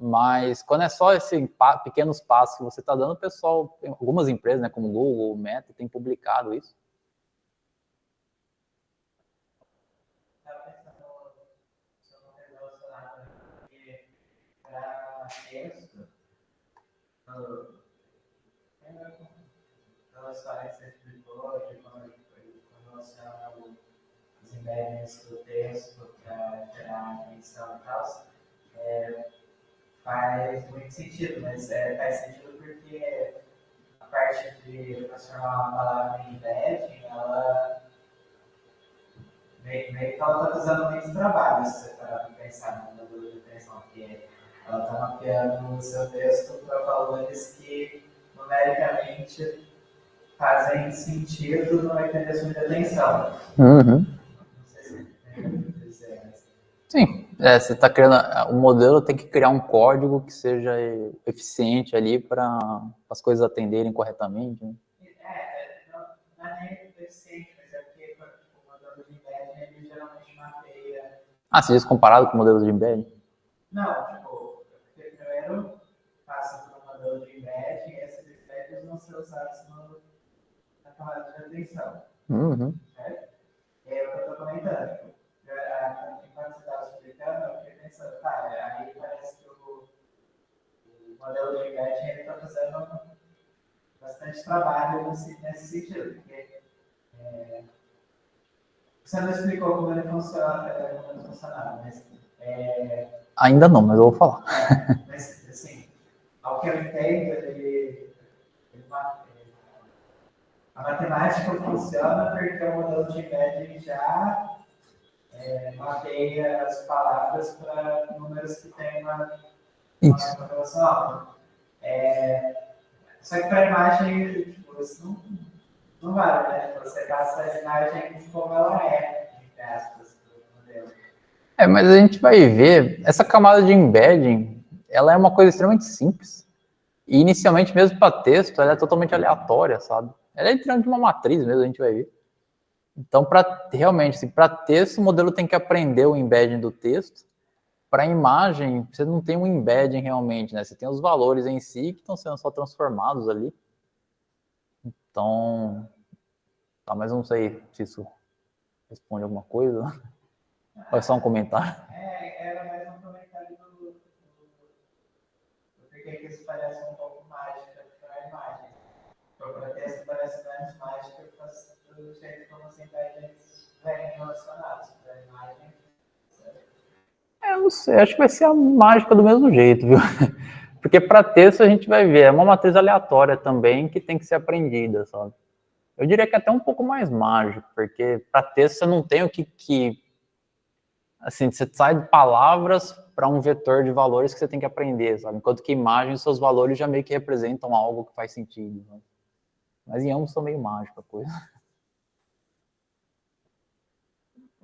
Mas quando é só esses pequenos passos que você está dando, o pessoal, algumas empresas, né, como o Google, o Meta, tem publicado isso. Texto, transferência de código, quando você os embeddings do texto para gerar a dimensão e tal, faz muito sentido, mas faz sentido porque a parte de transformar uma palavra em embedding, ela meio que ela está fazendo muito trabalho, se você parar para pensar no modelo de atenção, porque ela está mapeando o seu texto para valores que numericamente fazem sentido no mecanismo de atenção. Uhum. Não sei se tem que dizer, mas... Sim, você está criando, o modelo tem que criar um código que seja eficiente ali para as coisas atenderem corretamente, né? Não é nem eficiente, mas é porque o modelo de embedding ele geralmente mapeia. Você diz comparado com o modelo de embedding? Não, tipo, primeiro passa por um modelo de embedding e esses embeddings vão ser usados na camada de atenção. Uhum. Certo? É o que eu estou comentando. Enquanto você estava explicando, eu fiquei pensando, aí parece que o modelo de embedding está fazendo bastante trabalho nesse sentido, porque você não explicou como ele funcionava, mas... Ainda não, mas eu vou falar. Mas, assim, ao que eu entendo, a matemática funciona porque o modelo de embedding já mapeia as palavras para números que têm uma correlação alta. Só que para a imagem, tipo, isso não vale, né? Você passa a imagem como ela é, entre aspas, do modelo. Mas a gente vai ver, essa camada de embedding, ela é uma coisa extremamente simples. E inicialmente, mesmo para texto, ela é totalmente aleatória, sabe? Ela é dentro de uma matriz mesmo, a gente vai ver. Então, realmente, assim, para texto, o modelo tem que aprender o embedding do texto. Para imagem, você não tem um embedding realmente, né? Você tem os valores em si que estão sendo só transformados ali. Então, mas não sei se isso responde alguma coisa. Ou é só um comentário? Era mais um comentário do porquê que isso parece um pouco mágica para a imagem. Para texto parece menos mágica do jeito como os embeddings vêm relacionados para a imagem. Eu não sei, acho que vai ser a mágica do mesmo jeito, viu? Porque para texto a gente vai ver, é uma matriz aleatória também que tem que ser aprendida, sabe? Eu diria que é até um pouco mais mágico, porque para texto você não tem o que assim, você sai de palavras para um vetor de valores que você tem que aprender, sabe? Enquanto que imagem, seus valores já meio que representam algo que faz sentido, né? Mas em ambos são meio mágico a coisa.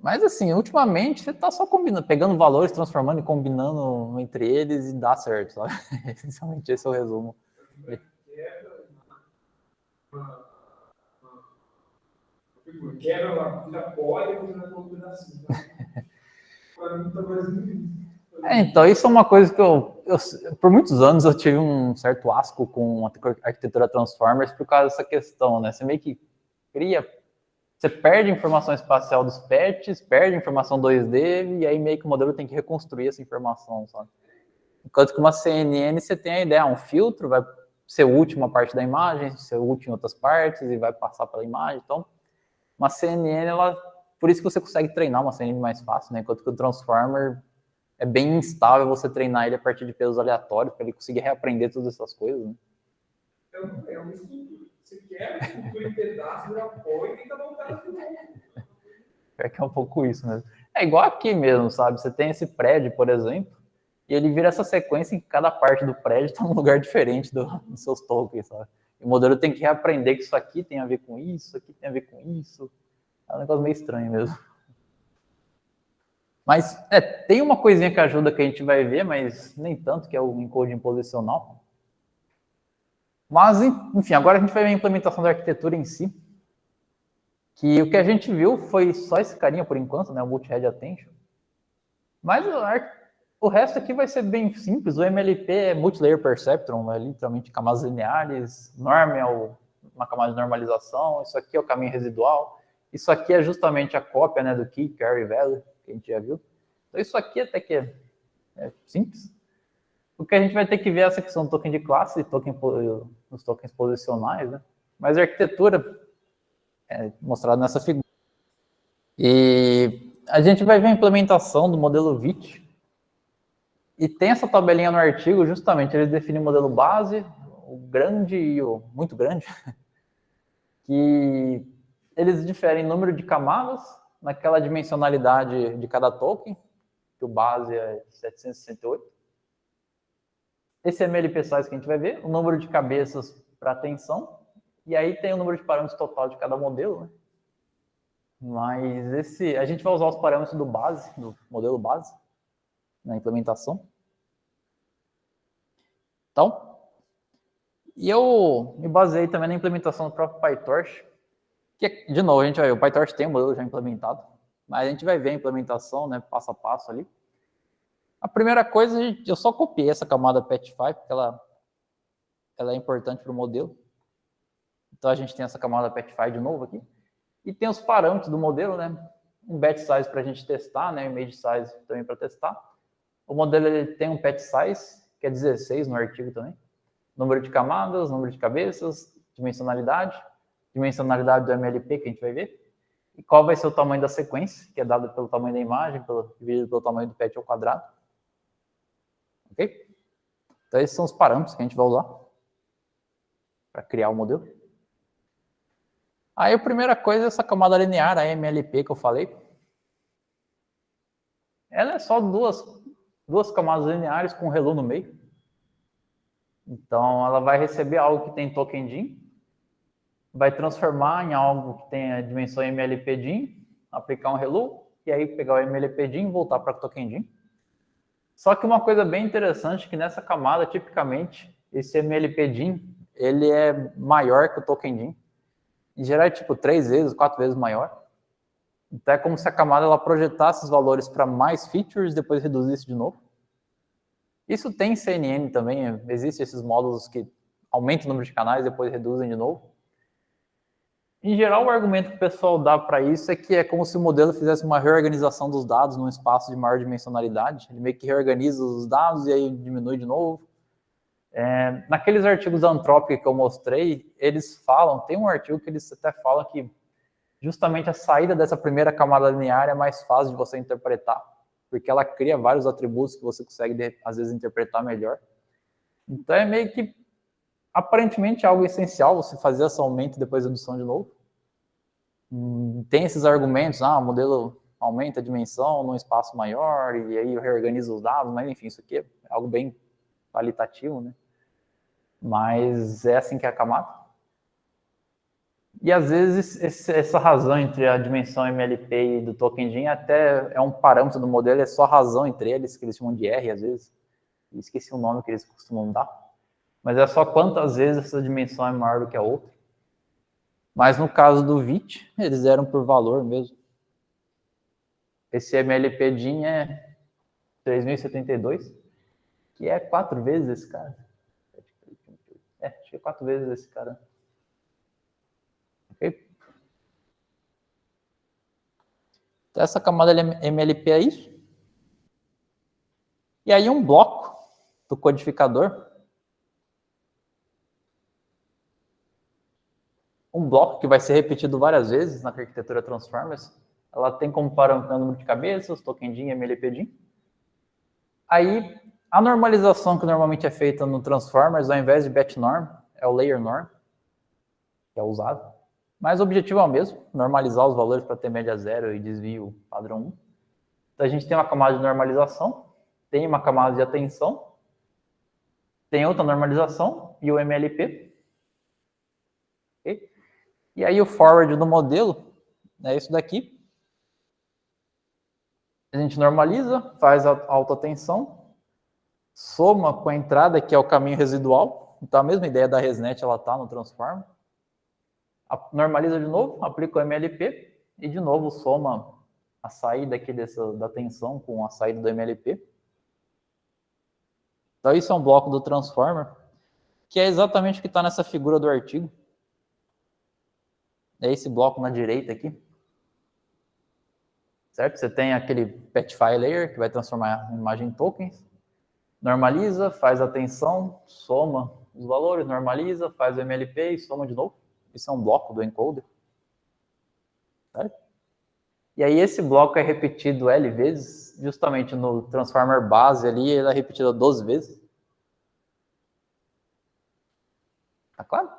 Mas assim, ultimamente você está só combinando, pegando valores, transformando e combinando entre eles e dá certo, sabe? Essencialmente esse é o resumo. Quebra uma pilha pode e você vai colocar um pedacinho. Para mim, tá mais lindo. Então isso é uma coisa que por muitos anos eu tive um certo asco com a arquitetura Transformers por causa dessa questão, né? Você meio que cria, você perde informação espacial dos patches, perde informação 2D e aí meio que o modelo tem que reconstruir essa informação, sabe? Enquanto que uma CNN você tem a ideia, um filtro vai ser útil uma parte da imagem, ser útil em outras partes e vai passar pela imagem. Então, uma CNN, por isso que você consegue treinar uma CNN mais fácil, né? Enquanto que o Transformer é bem instável você treinar ele a partir de pesos aleatórios, para ele conseguir reaprender todas essas coisas, né? É uma escultura. Você quebra a escultura em pedaços, vira pó e tenta voltar de novo. É que é um pouco isso mesmo. É igual aqui mesmo, sabe? Você tem esse prédio, por exemplo, e ele vira essa sequência em que cada parte do prédio está num lugar diferente dos seus tokens, sabe? E o modelo tem que reaprender que isso aqui tem a ver com isso aqui tem a ver com isso. É um negócio meio estranho mesmo. Mas tem uma coisinha que ajuda que a gente vai ver, mas nem tanto, que é o encoding posicional. Mas, enfim, agora a gente vai ver a implementação da arquitetura em si. Que o que a gente viu foi só esse carinha por enquanto, né? O Multi-Head Attention. Mas o resto aqui vai ser bem simples. O MLP é Multilayer Perceptron, é literalmente camadas lineares. Norm é uma camada de normalização. Isso aqui é o caminho residual. Isso aqui é justamente a cópia, né, do Key, Carry, Value, que a gente já viu. Então isso aqui até que é simples. O que a gente vai ter que ver é essa questão do token de classe e os tokens posicionais, né? Mas a arquitetura é mostrada nessa figura. E a gente vai ver a implementação do modelo VIT. E tem essa tabelinha no artigo, justamente, eles definem o modelo base, o grande e o muito grande, que eles diferem em número de camadas, naquela dimensionalidade de cada token, que o base é 768. Esse MLP size que a gente vai ver, o número de cabeças para atenção, e aí tem o número de parâmetros total de cada modelo, né? Mas a gente vai usar os parâmetros do modelo base, na implementação. Então, e eu me baseei também na implementação do próprio PyTorch, que, de novo, a gente vai ver, o PyTorch tem um modelo já implementado, mas a gente vai ver a implementação, né, passo a passo ali. A primeira coisa, eu só copiei essa camada Pathify, porque ela é importante para o modelo. Então, a gente tem essa camada Pathify de novo aqui. E tem os parâmetros do modelo, né? Um batch size para a gente testar, né? Image size também para testar. O modelo ele tem um patch size, que é 16 no artigo também. Número de camadas, número de cabeças, dimensionalidade do MLP, que a gente vai ver. E qual vai ser o tamanho da sequência, que é dado pelo tamanho da imagem, dividido pelo tamanho do patch ao quadrado. Ok? Então, esses são os parâmetros que a gente vai usar para criar o modelo. Aí, a primeira coisa é essa camada linear, a MLP, que eu falei. Ela é só duas camadas lineares com relu no meio. Então, ela vai receber algo que tem token DIN, vai transformar em algo que tem a dimensão MLP DIN, aplicar um relu, e aí pegar o MLP DIN e voltar para o token DIN. Só que uma coisa bem interessante é que nessa camada, tipicamente, esse MLP DIN, ele é maior que o token DIN. Em geral, é tipo 3 vezes, 4 vezes maior. Então, é como se a camada ela projetasse os valores para mais features, depois reduzisse de novo. Isso tem em CNN também, existem esses módulos que aumentam o número de canais, depois reduzem de novo. Em geral, o argumento que o pessoal dá para isso é que é como se o modelo fizesse uma reorganização dos dados num espaço de maior dimensionalidade. Ele meio que reorganiza os dados e aí diminui de novo. Naqueles artigos da Anthropic que eu mostrei, eles falam, tem um artigo que eles até falam que justamente a saída dessa primeira camada linear é mais fácil de você interpretar, porque ela cria vários atributos que você consegue, às vezes, interpretar melhor. Então, é meio que, aparentemente, algo essencial você fazer esse aumento e depois redução de novo. Tem esses argumentos, o modelo aumenta a dimensão num espaço maior, e aí reorganiza os dados, mas, enfim, isso aqui é algo bem qualitativo, né? Mas é assim que é a camada. E às vezes essa razão entre a dimensão MLP e do Tokendin até é um parâmetro do modelo, é só a razão entre eles, que eles chamam de R às vezes. Esqueci o nome que eles costumam dar. Mas é só quantas vezes essa dimensão é maior do que a outra. Mas no caso do VIT, eles eram por valor mesmo. Esse MLP-DIN é 3072, que é 4 vezes esse cara. Acho que é 4 vezes esse cara. Ok? Então, essa camada MLP é isso. E aí um bloco do codificador. Um bloco que vai ser repetido várias vezes na arquitetura Transformers. Ela tem como parâmetro o número de cabeças, Tokendin e MLP-DIN. Aí, a normalização que normalmente é feita no Transformers, ao invés de batch norm, é o layer norm, que é usado. Mas o objetivo é o mesmo, normalizar os valores para ter média zero e desvio padrão 1. Então, a gente tem uma camada de normalização, tem uma camada de atenção, tem outra normalização e o MLP. Okay? E aí o forward do modelo é isso daqui. A gente normaliza, faz a alta tensão, soma com a entrada, que é o caminho residual. Então, a mesma ideia da ResNet, ela está no Transformer. Normaliza de novo, aplica o MLP e, de novo, soma a saída aqui da tensão com a saída do MLP. Então, isso é um bloco do Transformer, que é exatamente o que está nessa figura do artigo. É esse bloco na direita aqui. Certo? Você tem aquele Pathfile Layer, que vai transformar a imagem em tokens. Normaliza, faz a tensão, soma os valores, normaliza, faz o MLP e soma de novo. Isso é um bloco do encoder. Certo? E aí esse bloco é repetido L vezes, justamente no transformer base ali, ele é repetido 12 vezes. Tá claro?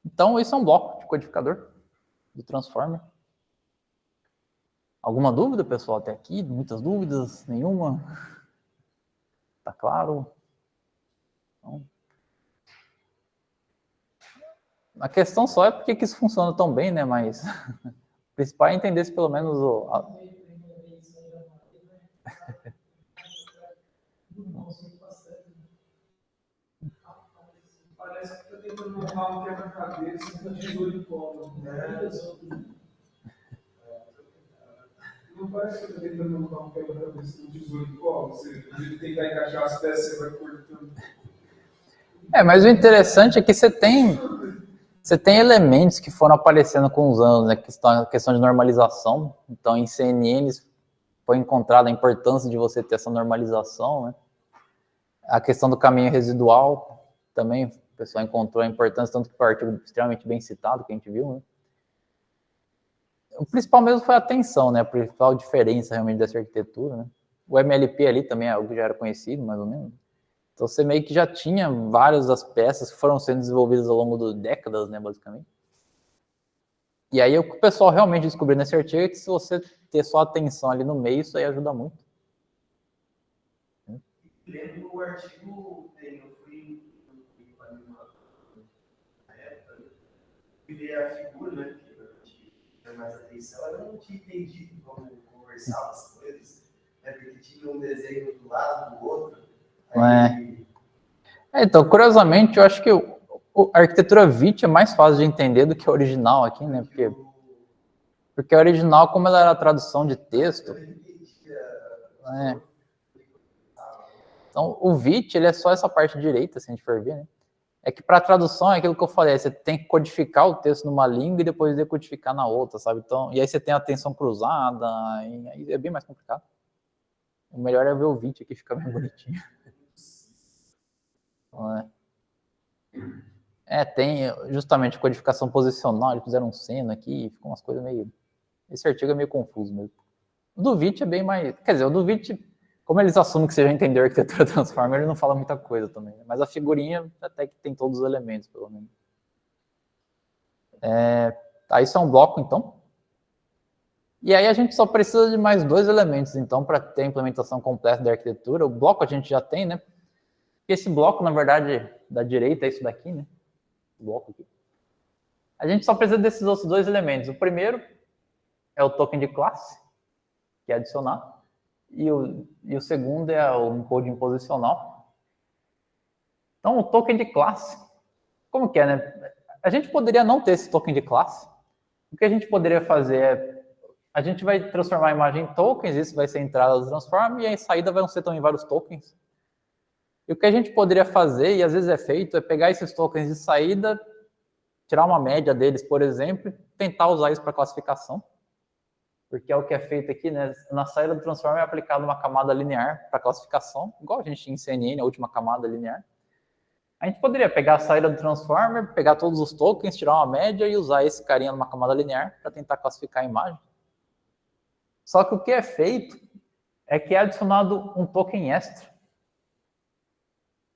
Então, isso é um bloco de codificador do transformer. Alguma dúvida, pessoal, até aqui? Muitas dúvidas? Nenhuma? Tá claro? Então, a questão só é porque que isso funciona tão bem, né? Mas o principal é entender se pelo menos Parece que tá tentando montar um quebra-cabeça com tesouro de cola. Não parece que tá tentando montar um quebra-cabeça com tesouro de cola? Você tentar encaixar as peças, você vai cortando. mas o interessante é que você tem elementos que foram aparecendo com os anos, né? Questão de normalização. Então, em CNNs foi encontrada a importância de você ter essa normalização, né? A questão do caminho residual também, o pessoal encontrou a importância, tanto que foi um artigo extremamente bem citado, que a gente viu, né? O principal mesmo foi a tensão, né? A principal diferença realmente dessa arquitetura, né? O MLP ali também é algo que já era conhecido, mais ou menos. Então, você meio que já tinha várias das peças que foram sendo desenvolvidas ao longo de décadas, né, basicamente. E aí, o que o pessoal realmente descobriu nesse artigo é que se você ter só a tensão ali no meio, isso aí ajuda muito. Lendo o artigo, eu fui na época, e ver a figura, né, que tinha mais atenção, eu não tinha entendido como conversar as coisas, né, porque tinha um desenho do lado do outro. Então, curiosamente, eu acho que a arquitetura VIT é mais fácil de entender do que a original aqui, né? Porque a original, como ela era a tradução de texto, né? Então, o VIT, ele é só essa parte direita, se a gente for ver, né? É que para tradução é aquilo que eu falei, você tem que codificar o texto numa língua e depois decodificar na outra, sabe? Então, e aí você tem a tensão cruzada, e aí é bem mais complicado. O melhor é ver o VIT aqui, fica bem bonitinho. Tem justamente codificação posicional, eles fizeram um seno aqui, ficou umas coisas meio... Esse artigo é meio confuso mesmo. O do VIT é bem mais... Quer dizer, o do VIT, como eles assumem que você já entendeu a arquitetura Transformer, ele não fala muita coisa também. Mas a figurinha até que tem todos os elementos, pelo menos. Isso é um bloco, então. E aí a gente só precisa de mais 2 elementos, então, para ter a implementação completa da arquitetura. O bloco a gente já tem, né? esse bloco, na verdade, da direita é isso daqui, né? O bloco aqui. A gente só precisa desses outros dois elementos. O primeiro é o token de classe, que é adicionado, e o segundo é o encoding posicional. Então, o token de classe, como que é, né? A gente poderia não ter esse token de classe. O que a gente poderia fazer é, a gente vai transformar a imagem em tokens, isso vai ser a entrada do transform, e a saída vão ser também vários tokens. E o que a gente poderia fazer, e às vezes é feito, é pegar esses tokens de saída, tirar uma média deles, por exemplo, e tentar usar isso para classificação. Porque é o que é feito aqui, né? Na saída do transform é aplicada uma camada linear para classificação, igual a gente tinha em CNN, a última camada linear. A gente poderia pegar a saída do transformer, pegar todos os tokens, tirar uma média e usar esse carinha numa camada linear para tentar classificar a imagem. Só que o que é feito é que é adicionado um token extra.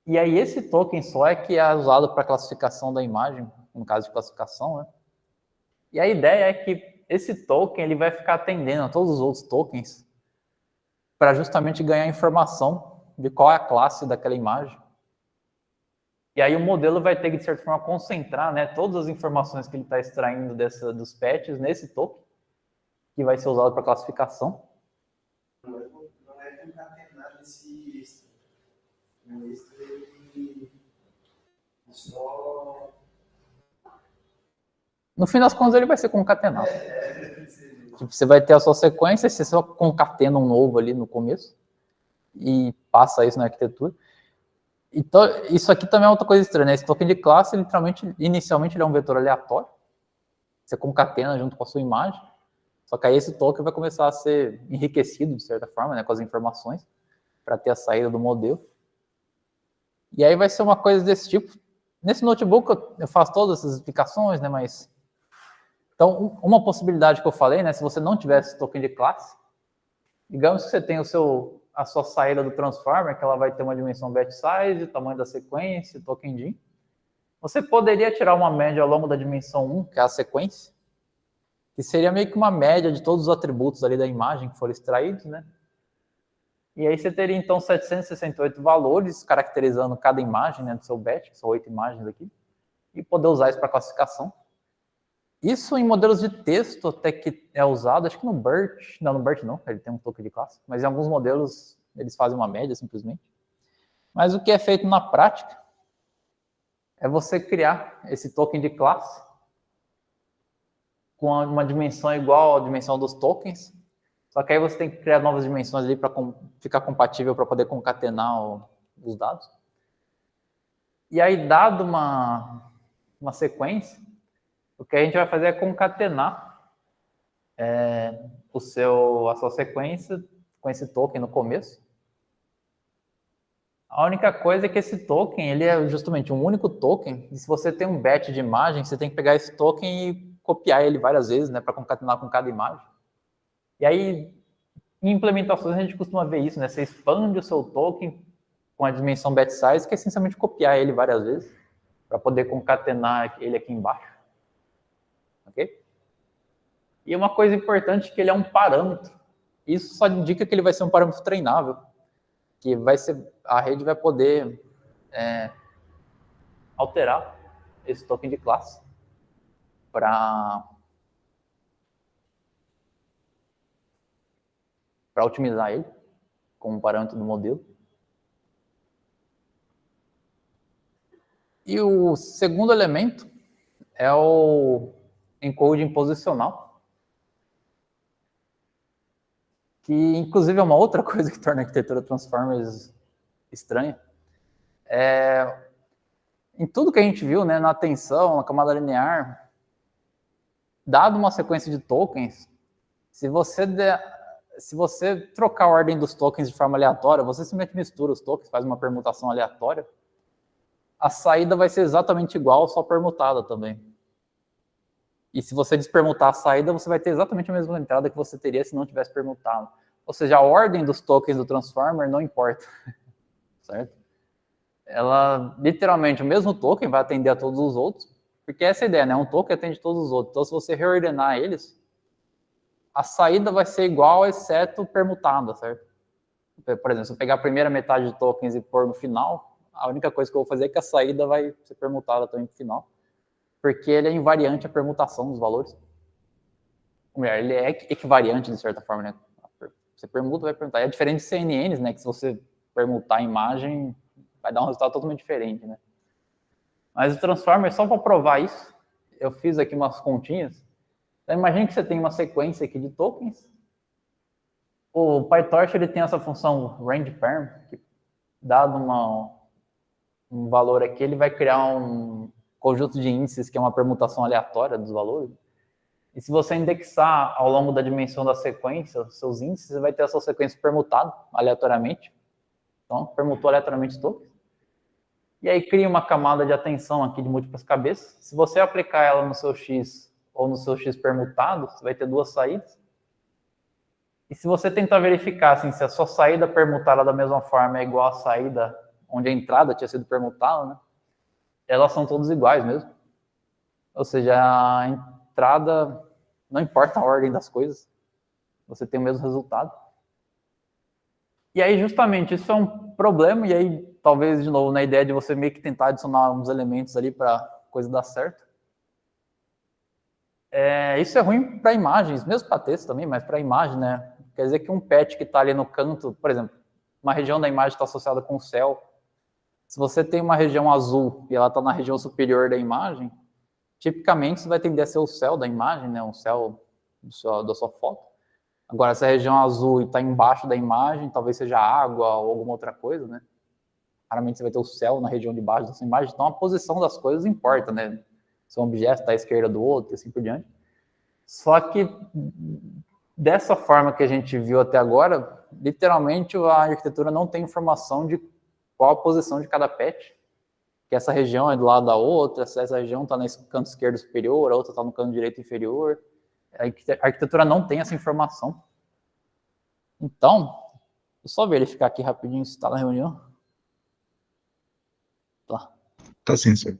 E aí esse token só é que é usado para classificação da imagem, no caso de classificação, né? E a ideia é que esse token ele vai ficar atendendo a todos os outros tokens para justamente ganhar informação de qual é a classe daquela imagem. E aí o modelo vai ter que, de certa forma, concentrar, né, todas as informações que ele está extraindo dos patches nesse token, que vai ser usado para classificação. Não é concatenar esse extra. O extra ele só... No fim das contas, ele vai ser concatenado. Tipo, você vai ter a sua sequência, você só concatena um novo ali no começo e passa isso na arquitetura. Então, isso aqui também é outra coisa estranha, né? Esse token de classe, literalmente, inicialmente, ele é um vetor aleatório. Você concatena junto com a sua imagem. Só que aí esse token vai começar a ser enriquecido, de certa forma, né, com as informações, para ter a saída do modelo. E aí vai ser uma coisa desse tipo. Nesse notebook eu faço todas essas explicações, né, mas... Então, uma possibilidade que eu falei, né, se você não tivesse token de classe, digamos que você tem a sua saída do transformer, que ela vai ter uma dimensão batch size, o tamanho da sequência, token DIN. Você poderia tirar uma média ao longo da dimensão 1, que é a sequência, que seria meio que uma média de todos os atributos ali da imagem que foram extraídos, né? E aí você teria, então, 768 valores, caracterizando cada imagem, né, do seu batch, que são 8 imagens aqui, e poder usar isso para classificação. Isso em modelos de texto até que é usado, acho que no BERT, não, no BERT não, ele tem um token de classe, mas em alguns modelos eles fazem uma média, simplesmente. Mas o que é feito na prática é você criar esse token de classe com uma dimensão igual à dimensão dos tokens, só que aí você tem que criar novas dimensões ali para ficar compatível para poder concatenar os dados. E aí, dado uma sequência, o que a gente vai fazer é concatenar a sua sequência com esse token no começo. A única coisa é que esse token, ele é justamente um único token, e se você tem um batch de imagem, você tem que pegar esse token e copiar ele várias vezes, né, para concatenar com cada imagem. E aí, em implementações, a gente costuma ver isso, né, você expande o seu token com a dimensão batch size, que é essencialmente copiar ele várias vezes, para poder concatenar ele aqui embaixo. Ok? E uma coisa importante é que ele é um parâmetro. Isso só indica que ele vai ser um parâmetro treinável, que a rede vai poder alterar esse token de classe para otimizar ele como parâmetro do modelo. E o segundo elemento é o encoding posicional, que inclusive é uma outra coisa que torna a arquitetura Transformers estranha. Em tudo que a gente viu, né, na atenção, na camada linear, dado uma sequência de tokens, se você trocar a ordem dos tokens de forma aleatória, você simplesmente mistura os tokens, faz uma permutação aleatória, a saída vai ser exatamente igual, só permutada também. E se você despermutar a saída, você vai ter exatamente a mesma entrada que você teria se não tivesse permutado. Ou seja, a ordem dos tokens do transformer não importa, certo? Ela, literalmente, o mesmo token vai atender a todos os outros, porque essa é a ideia, né? Um token atende todos os outros. Então, se você reordenar eles, a saída vai ser igual, exceto permutada, certo? Por exemplo, se eu pegar a primeira metade de tokens e pôr no final, A única coisa que eu vou fazer é que a saída vai ser permutada também para o final, porque ele é invariante a permutação dos valores. Ele é equivariante, de certa forma, né? Você permuta, vai permutar. É diferente de CNNs, né? Que se você permutar a imagem, vai dar um resultado totalmente diferente, né? Mas o Transformer, só para provar isso, eu fiz aqui umas continhas. Então, imagine que você tem uma sequência aqui de tokens. O PyTorch ele tem essa função rangePerm, que dado um valor aqui, ele vai criar um conjunto de índices, que é uma permutação aleatória dos valores. E se você indexar ao longo da dimensão da sequência, seus índices, você vai ter essa sequência permutada aleatoriamente. Então, permutou aleatoriamente tokens. E aí cria uma camada de atenção aqui de múltiplas cabeças. Se você aplicar ela no seu X ou no seu X permutado, você vai ter duas saídas. E se você tentar verificar assim, se a sua saída permutada da mesma forma é igual à saída onde a entrada tinha sido permutada, né? Elas são todas iguais mesmo. Ou seja, a entrada, não importa a ordem das coisas, você tem o mesmo resultado. E aí, justamente, isso é um problema, e aí, talvez, de novo, na ideia de você meio que tentar adicionar uns elementos ali para a coisa dar certo. Isso é ruim para imagens, mesmo para texto também, mas para imagem, né? Quer dizer que um patch que está ali no canto, por exemplo, uma região da imagem está associada com o céu. Se você tem uma região azul e ela está na região superior da imagem, tipicamente isso vai tender a ser o céu da imagem, né? O céu da sua foto. Agora, se a região azul está embaixo da imagem, talvez seja água ou alguma outra coisa, né? Raramente você vai ter o céu na região de baixo dessa imagem, então a posição das coisas importa, né? Se um objeto está à esquerda do outro e assim por diante. Só que, dessa forma que a gente viu até agora, literalmente a arquitetura não tem informação de qual a posição de cada patch, que essa região é do lado da outra, se essa região está no canto esquerdo superior, a outra está no canto direito inferior. A arquitetura não tem essa informação. Então, vou só verificar aqui rapidinho se está na reunião. Tá. Tá sim, senhor.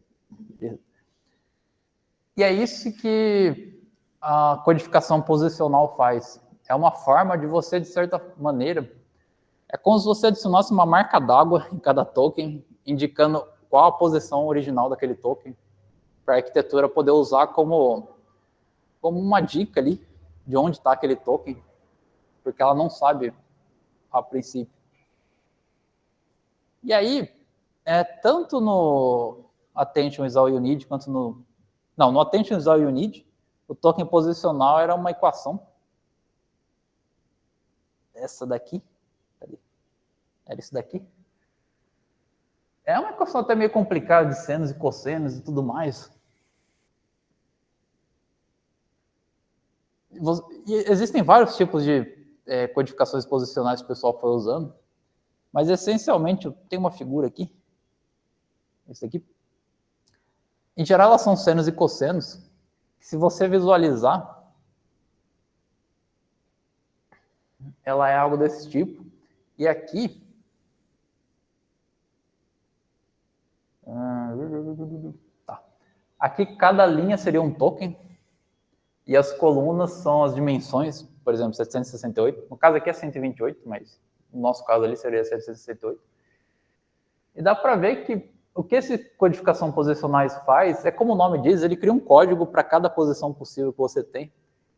E é isso que a codificação posicional faz. É uma forma de você, de certa maneira, é como se você adicionasse uma marca d'água em cada token, indicando qual a posição original daquele token, para a arquitetura poder usar como uma dica ali de onde está aquele token, porque ela não sabe a princípio. E aí, tanto no Attention is all you need, quanto no Attention is all you need, o token posicional era uma equação. Essa daqui. Era isso daqui. É uma equação até meio complicada de senos e cossenos e tudo mais. E existem vários tipos de codificações posicionais que o pessoal foi usando, mas essencialmente tem uma figura aqui, esse aqui. Em geral elas são senos e cossenos, que se você visualizar, ela é algo desse tipo, e aqui aqui cada linha seria um token, e as colunas são as dimensões, por exemplo, 768. No caso aqui é 128, mas no nosso caso ali seria 768. E dá para ver que o que esse codificação posicionais faz é, como o nome diz, ele cria um código para cada posição possível que você tem.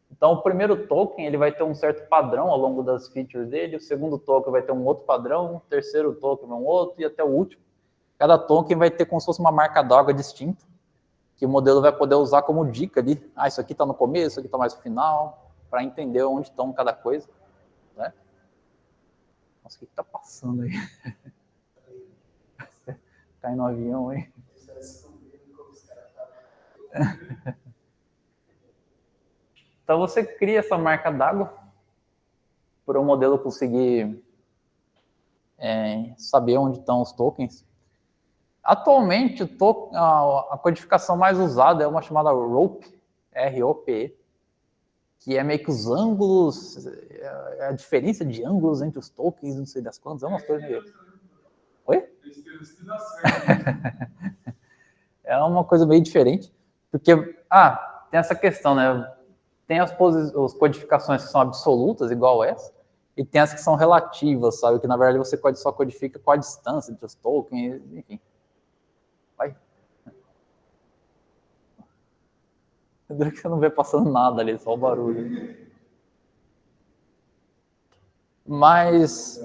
Então, o primeiro token ele vai ter um certo padrão ao longo das features dele, o segundo token vai ter um outro padrão, o terceiro token um outro, e até o último. Cada token vai ter como se fosse uma marca d'água distinta, que o modelo vai poder usar como dica ali. Isso aqui está no começo, isso aqui está mais no final, para entender onde estão cada coisa. Né? Nossa, o que está passando aí? Cai no avião aí. Então você cria essa marca d'água para o modelo conseguir saber onde estão os tokens. Atualmente, a codificação mais usada é uma chamada ROPE, R-O-P-E, que é meio que os ângulos, a diferença de ângulos entre os tokens, não sei das quantas, é umas coisas meio... Oi? É uma coisa meio diferente, porque, tem essa questão, né? Tem as codificações que são absolutas, igual essa, e tem as que são relativas, sabe? Que na verdade você só codifica qual a distância entre os tokens, enfim. Vai. Duro que você não vê passando nada ali, só o barulho. Mas,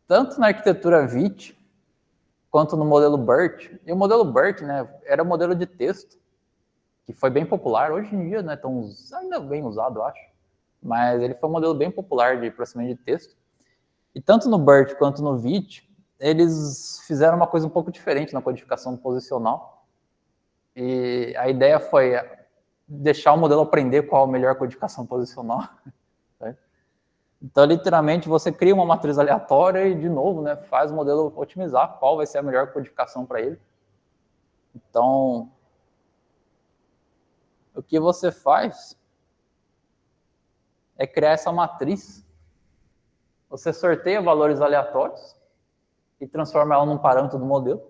tanto na arquitetura Vite, quanto no modelo BERT, e o modelo BERT, né, era um modelo de texto, que foi bem popular, hoje em dia, né, ainda bem usado, eu acho, mas ele foi um modelo bem popular de processamento de texto. E tanto no BERT quanto no Vite, eles fizeram uma coisa um pouco diferente na codificação posicional. E a ideia foi deixar o modelo aprender qual a melhor codificação posicional. Né? Então, literalmente, você cria uma matriz aleatória e, de novo, né, faz o modelo otimizar qual vai ser a melhor codificação para ele. Então, o que você faz é criar essa matriz. Você sorteia valores aleatórios e transforma ela num parâmetro do modelo.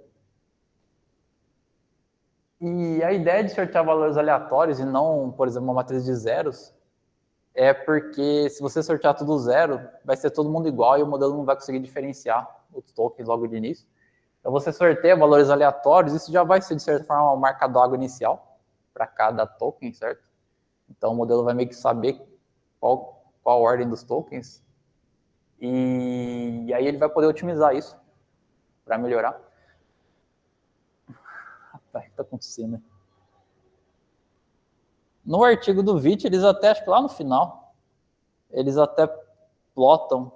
E a ideia de sortear valores aleatórios e não, por exemplo, uma matriz de zeros, é porque se você sortear tudo zero, vai ser todo mundo igual e o modelo não vai conseguir diferenciar os tokens logo de início. Então você sorteia valores aleatórios, isso já vai ser, de certa forma, uma marca d'água inicial para cada token, certo? Então o modelo vai meio que saber qual a ordem dos tokens e aí ele vai poder otimizar isso para melhorar. Rapaz, o que está acontecendo? No artigo do Vite, eles até, acho que lá no final, eles até plotam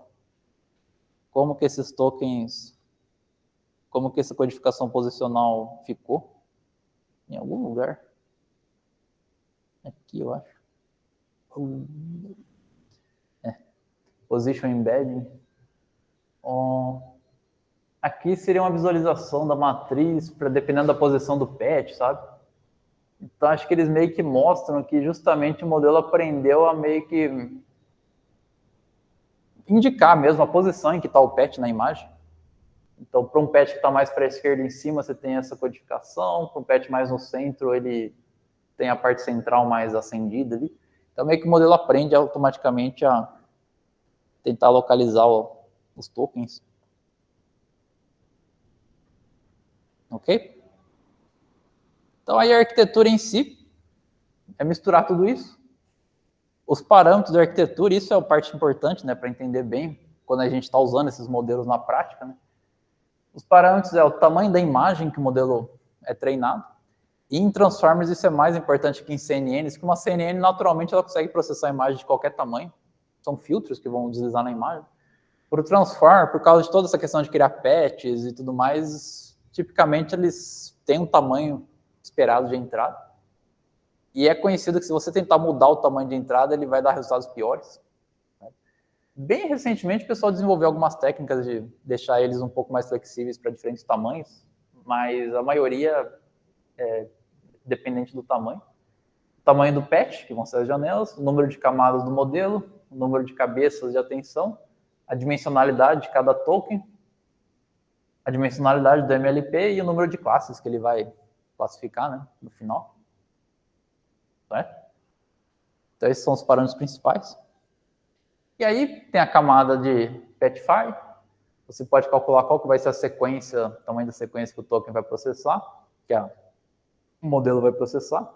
como que esses tokens, como que essa codificação posicional ficou, em algum lugar. Aqui, eu acho. Position Embedding. Aqui seria uma visualização da matriz, dependendo da posição do patch, sabe? Então, acho que eles meio que mostram que justamente o modelo aprendeu a meio que indicar mesmo a posição em que está o patch na imagem. Então, para um patch que está mais para a esquerda em cima, você tem essa codificação. Para um patch mais no centro, ele tem a parte central mais acendida ali. Então, meio que o modelo aprende automaticamente a tentar localizar os tokens. Ok? Então, aí a arquitetura em si é misturar tudo isso. Os parâmetros da arquitetura, isso é a parte importante, né, para entender bem quando a gente está usando esses modelos na prática. Né? Os parâmetros é o tamanho da imagem que o modelo é treinado. E em Transformers isso é mais importante que em CNNs, que uma CNN naturalmente ela consegue processar a imagem de qualquer tamanho. São filtros que vão deslizar na imagem. Para o Transformer, por causa de toda essa questão de criar patches e tudo mais, tipicamente eles têm um tamanho esperado de entrada. E é conhecido que se você tentar mudar o tamanho de entrada, ele vai dar resultados piores. Bem recentemente, o pessoal desenvolveu algumas técnicas de deixar eles um pouco mais flexíveis para diferentes tamanhos, mas a maioria é dependente do tamanho. O tamanho do patch, que vão ser as janelas, o número de camadas do modelo, o número de cabeças de atenção, a dimensionalidade de cada token, a dimensionalidade do MLP e o número de classes que ele vai classificar, né, no final. Então, esses são os parâmetros principais. E aí, tem a camada de Petfy. Você pode calcular qual que vai ser a sequência, o tamanho da sequência que o token vai processar, que o modelo vai processar.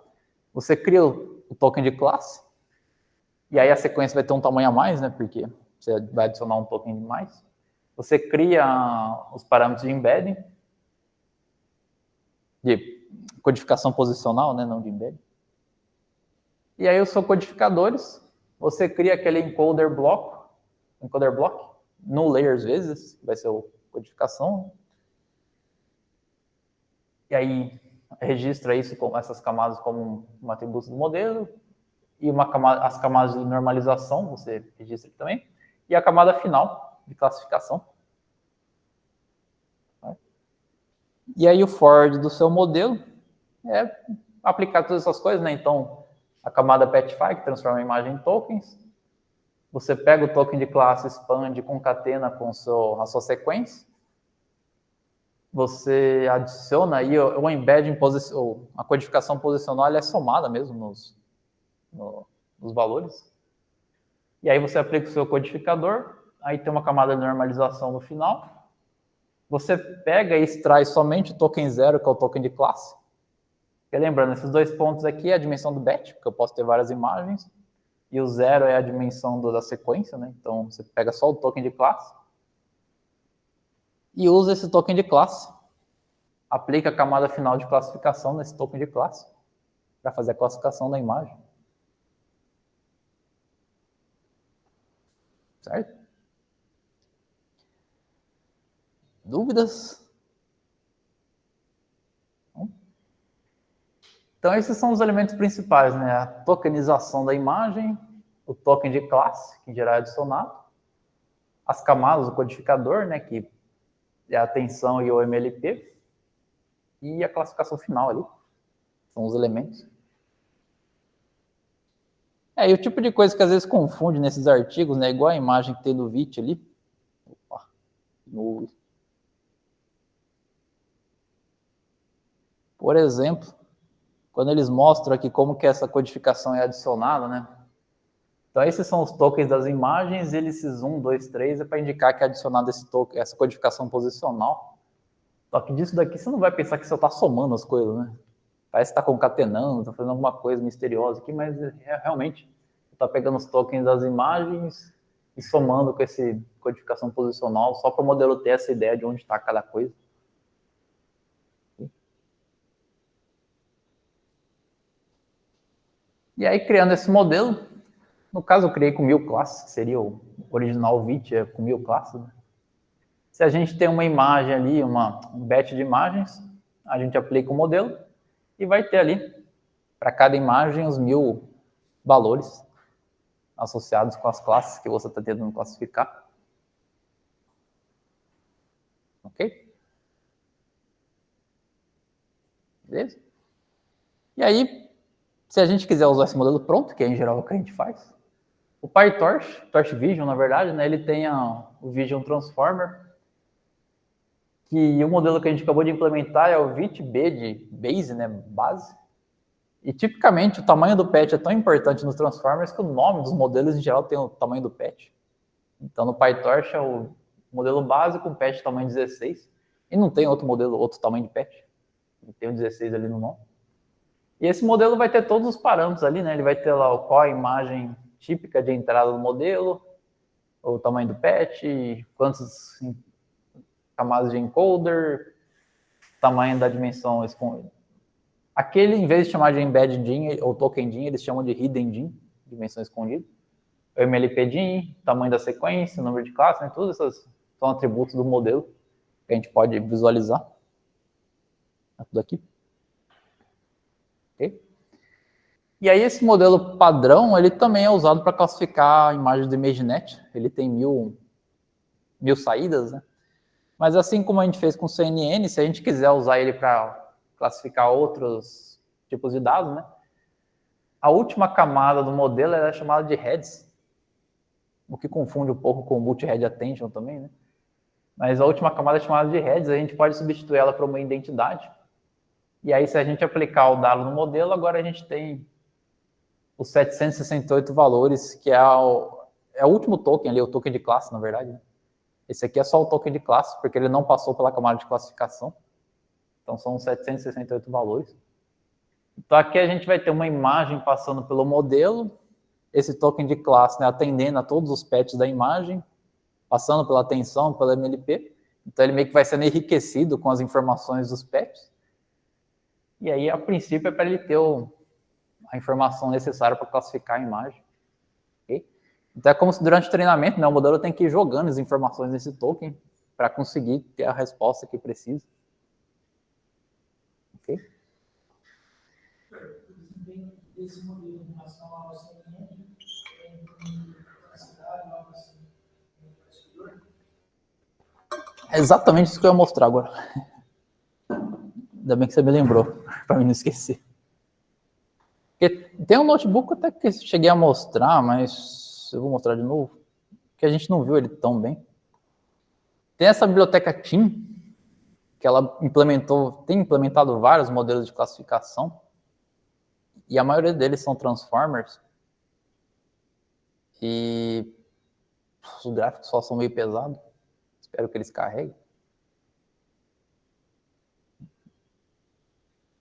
Você cria o token de classe, e aí a sequência vai ter um tamanho a mais, né, porque você vai adicionar um token de mais. Você cria os parâmetros de embedding, de codificação posicional, né, não de embedding. E aí os seus codificadores, você cria aquele encoder block, no layer às vezes, vai ser a codificação. E aí registra isso com essas camadas como um atributo do modelo, e as camadas de normalização, você registra aqui também, e a camada final de classificação. E aí o forward do seu modelo é aplicar todas essas coisas, né? Então, a camada Petfy, que transforma a imagem em tokens. Você pega o token de classe, expande, concatena com a sua sequência. Você adiciona aí o embedding, a codificação posicional, ela é somada mesmo nos valores. E aí você aplica o seu codificador, aí tem uma camada de normalização no final. Você pega e extrai somente o token 0, que é o token de classe. Porque lembrando, esses 2 pontos aqui é a dimensão do batch, porque eu posso ter várias imagens. E o 0 é a dimensão da sequência, né? Então você pega só o token de classe. E usa esse token de classe. Aplica a camada final de classificação nesse token de classe. Para fazer a classificação da imagem. Certo? Dúvidas? Então, esses são os elementos principais, né? A tokenização da imagem, o token de classe, que em geral é adicionado, as camadas do codificador, né? Que é a atenção e o MLP, e a classificação final ali. São os elementos. E o tipo de coisa que às vezes confunde nesses artigos, né? Igual a imagem que tem no VIT ali. Opa, Por exemplo, quando eles mostram aqui como que essa codificação é adicionada, né? Então, esses são os tokens das imagens, e esses 1, 2, 3 é para indicar que é adicionado esse token, essa codificação posicional. Só que disso daqui você não vai pensar que você está somando as coisas, né? Parece que está concatenando, está fazendo alguma coisa misteriosa aqui, mas realmente está pegando os tokens das imagens e somando com essa codificação posicional, só para o modelo ter essa ideia de onde está cada coisa. E aí, criando esse modelo, no caso eu criei com 1000 classes, que seria o original VIT, com 1000 classes, né? Se a gente tem uma imagem ali, um batch de imagens, a gente aplica o modelo e vai ter ali, para cada imagem, os 1000 valores associados com as classes que você está tentando classificar. Ok? Beleza? E aí, se a gente quiser usar esse modelo pronto, que é em geral o que a gente faz, o PyTorch, Torch Vision, na verdade, né, ele tem o Vision Transformer, que o modelo que a gente acabou de implementar é o VIT-B de base, né, base. E tipicamente o tamanho do patch é tão importante nos transformers que o nome dos modelos em geral tem o tamanho do patch. Então no PyTorch é o modelo base com patch tamanho 16 e não tem outro modelo, outro tamanho de patch. Tem o 16 ali no nome. E esse modelo vai ter todos os parâmetros ali, né? Ele vai ter lá qual a imagem típica de entrada do modelo, o tamanho do patch, quantas camadas de encoder, tamanho da dimensão escondida. Aquele, em vez de chamar de embedded DIN ou token DIN, eles chamam de hidden DIN, dimensão escondida. O MLP DIN, tamanho da sequência, número de classe, né? Todos esses são atributos do modelo que a gente pode visualizar. Tudo aqui. Okay? E aí esse modelo padrão, ele também é usado para classificar imagens do ImageNet. Ele tem 1000 saídas, né? Mas assim como a gente fez com o CNN, se a gente quiser usar ele para classificar outros tipos de dados, né? A última camada do modelo é chamada de heads, o que confunde um pouco com o multi-head attention também, né? Mas a última camada é chamada de heads, a gente pode substituir ela por uma identidade. E aí, se a gente aplicar o dado no modelo, agora a gente tem os 768 valores, que é o último token ali, o token de classe, na verdade, né? Esse aqui é só o token de classe, porque ele não passou pela camada de classificação. Então, são 768 valores. Então, aqui a gente vai ter uma imagem passando pelo modelo, esse token de classe, né, atendendo a todos os patches da imagem, passando pela atenção, pela MLP. Então, ele meio que vai sendo enriquecido com as informações dos patches. E aí, a princípio, é para ele ter a informação necessária para classificar a imagem. Okay? Então, é como se durante o treinamento, né, o modelo tem que ir jogando as informações nesse token para conseguir ter a resposta que precisa. Ok? Esse modelo em relação ao CNN, tem capacidade, algo assim, é exatamente isso que eu ia mostrar agora. Ainda bem que você me lembrou, para mim não esquecer. Porque tem um notebook até que cheguei a mostrar, mas eu vou mostrar de novo, porque a gente não viu ele tão bem. Tem essa biblioteca TIM, que ela tem implementado vários modelos de classificação, e a maioria deles são transformers. E os gráficos só são meio pesados. Espero que eles carreguem.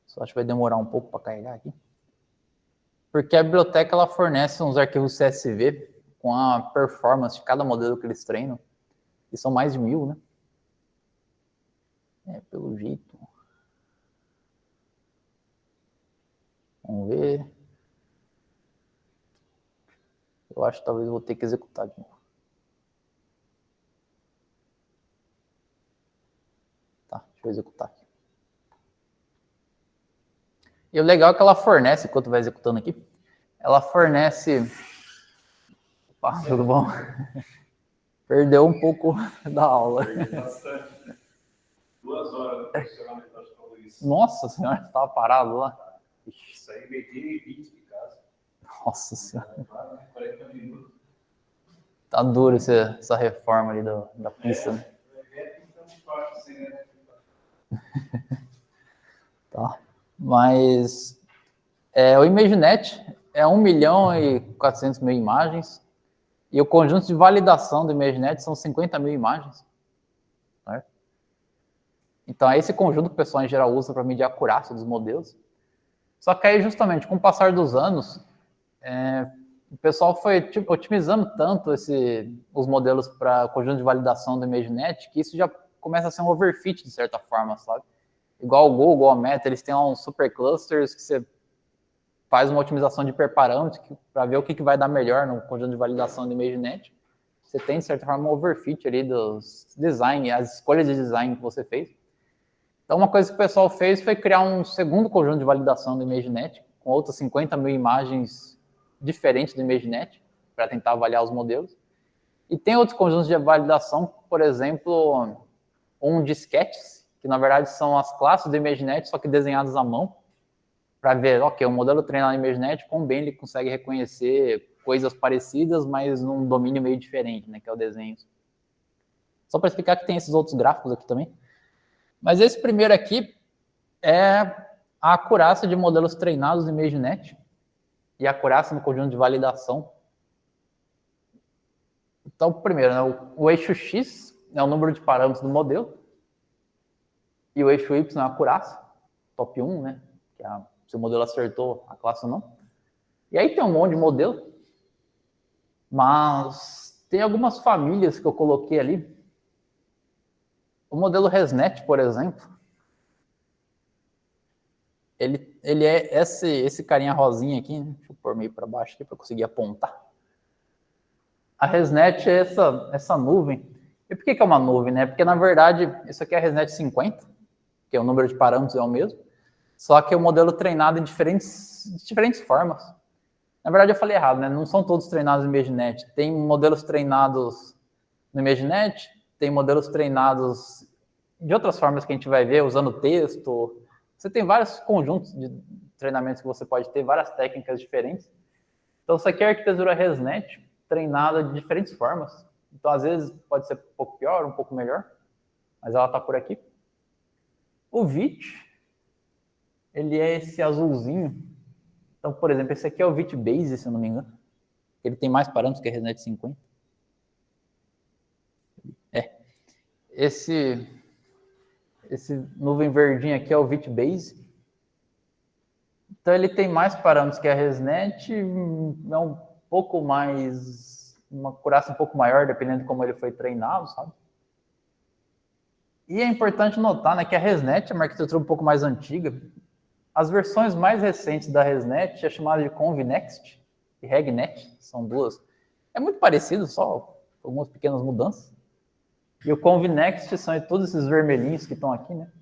Só acho que vai demorar um pouco para carregar aqui. Porque a biblioteca ela fornece uns arquivos CSV com a performance de cada modelo que eles treinam. E são mais de 1000, né? Pelo jeito. Vamos ver. Eu acho que talvez eu vou ter que executar de novo. Tá, deixa eu executar aqui. E o legal é que ela fornece, enquanto vai executando aqui, ela fornece... Opa, tudo bom? Perdeu um pouco da aula. Perdi bastante. 2 horas do profissional falou isso. Nossa senhora, você estava parado lá. Isso aí, meti 20 de casa. Nossa senhora. 40 minutos. Tá duro essa reforma ali da pista, né? Tá. Mas o ImageNet é 1.400.000 imagens e o conjunto de validação do ImageNet são 50.000 imagens. Certo? Então é esse conjunto que o pessoal em geral usa para medir a acurácia dos modelos. Só que aí justamente com o passar dos anos, o pessoal foi otimizando tanto os modelos para conjunto de validação do ImageNet que isso já começa a ser um overfit de certa forma, sabe? Igual o Google, a Meta, eles têm uns superclusters que você faz uma otimização de hiperparâmetros para ver o que vai dar melhor no conjunto de validação do ImageNet. Você tem, de certa forma, um overfit ali dos design, as escolhas de design que você fez. Então, uma coisa que o pessoal fez foi criar um segundo conjunto de validação do ImageNet, com outras 50.000 imagens diferentes do ImageNet, para tentar avaliar os modelos. E tem outros conjuntos de validação, por exemplo, um de sketches, que na verdade são as classes do ImageNet, só que desenhadas à mão, para ver, ok, o modelo treinado no ImageNet, quão bem ele consegue reconhecer coisas parecidas, mas num domínio meio diferente, né, que é o desenho. Só para explicar que tem esses outros gráficos aqui também. Mas esse primeiro aqui é a acurácia de modelos treinados no ImageNet e a acurácia no conjunto de validação. Então, primeiro, né, o eixo X é o número de parâmetros do modelo e o eixo Y é a acurácia, top 1, né, que é se o modelo acertou a classe ou não. E aí tem um monte de modelo, mas tem algumas famílias que eu coloquei ali. O modelo ResNet, por exemplo, ele é esse carinha rosinha aqui, né? Deixa eu pôr meio para baixo aqui para conseguir apontar. A ResNet é essa nuvem. E por que é uma nuvem, né? Porque, na verdade, isso aqui é a ResNet 50, que é o número de parâmetros é o mesmo, só que é o modelo treinado de diferentes formas. Na verdade, eu falei errado, né? Não são todos treinados no ImageNet. Tem modelos treinados no ImageNet, tem modelos treinados de outras formas que a gente vai ver, usando texto. Você tem vários conjuntos de treinamentos que você pode ter, várias técnicas diferentes. Então, isso aqui é a arquitetura ResNet, treinada de diferentes formas. Então, às vezes, pode ser um pouco pior, um pouco melhor, mas ela está por aqui. O VIT, ele é esse azulzinho. Então, por exemplo, esse aqui é o VIT Base, se eu não me engano. Ele tem mais parâmetros que a ResNet 50. Esse nuvem verdinho aqui é o VIT Base. Então, ele tem mais parâmetros que a ResNet, é um pouco mais, uma acurácia um pouco maior, dependendo de como ele foi treinado, sabe? E é importante notar, né, que a ResNet é uma arquitetura um pouco mais antiga. As versões mais recentes da ResNet é chamada de ConvNext e RegNet, são duas. É muito parecido, só algumas pequenas mudanças. E o ConvNext são todos esses vermelhinhos que estão aqui, né?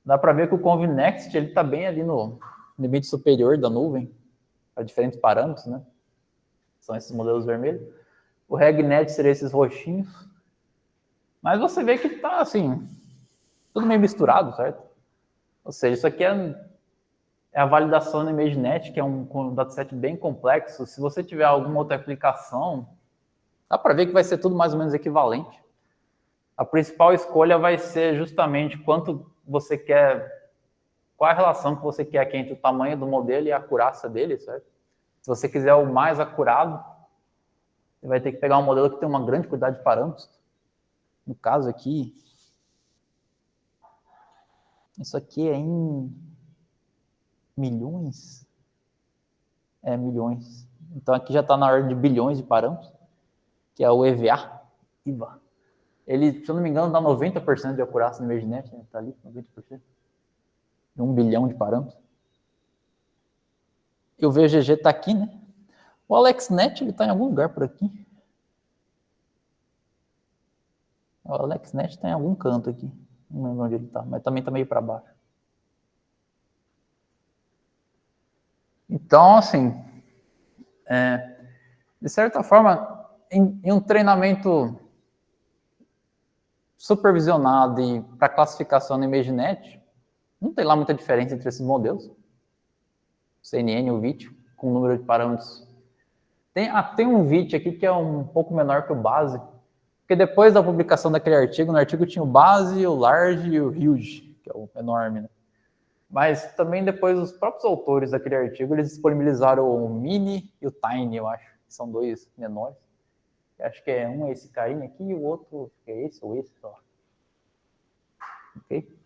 Dá para ver que o ConvNext ele está bem ali no limite superior da nuvem, para diferentes parâmetros, né? São esses modelos vermelhos. O RegNet seria esses roxinhos. Mas você vê que está, assim, tudo meio misturado, certo? Ou seja, isso aqui é a validação no ImageNet, que é um dataset bem complexo. Se você tiver alguma outra aplicação, dá para ver que vai ser tudo mais ou menos equivalente. A principal escolha vai ser justamente quanto você quer, qual a relação que você quer aqui entre o tamanho do modelo e a acurácia dele, certo? Se você quiser o mais acurado, Você vai ter que pegar um modelo que tem uma grande quantidade de parâmetros. No caso aqui, isso aqui é em milhões? É, milhões. Então aqui já está na ordem de bilhões de parâmetros, que é o EVA. Ele, se eu não me engano, dá 90% de acurácia no ImageNet, né? Está ali, 90%. De 1 bilhão de parâmetros. E o VGG está aqui, né? O AlexNet, ele está em algum lugar por aqui. O AlexNet está em algum canto aqui. Não lembro onde ele está, mas também está meio para baixo. Então, assim, de certa forma, em um treinamento supervisionado e para classificação no ImageNet, não tem lá muita diferença entre esses modelos. O CNN e o VIT, com o número de parâmetros. Tem um VIT aqui que é um pouco menor que o base, porque depois da publicação daquele artigo, no artigo tinha o base, o large e o huge, que é o enorme, né? Mas também depois os próprios autores daquele artigo, eles disponibilizaram o mini e o tiny, eu acho, que são dois menores. Eu acho que um é esse carinha aqui e o outro é esse ou esse, ó. Ok?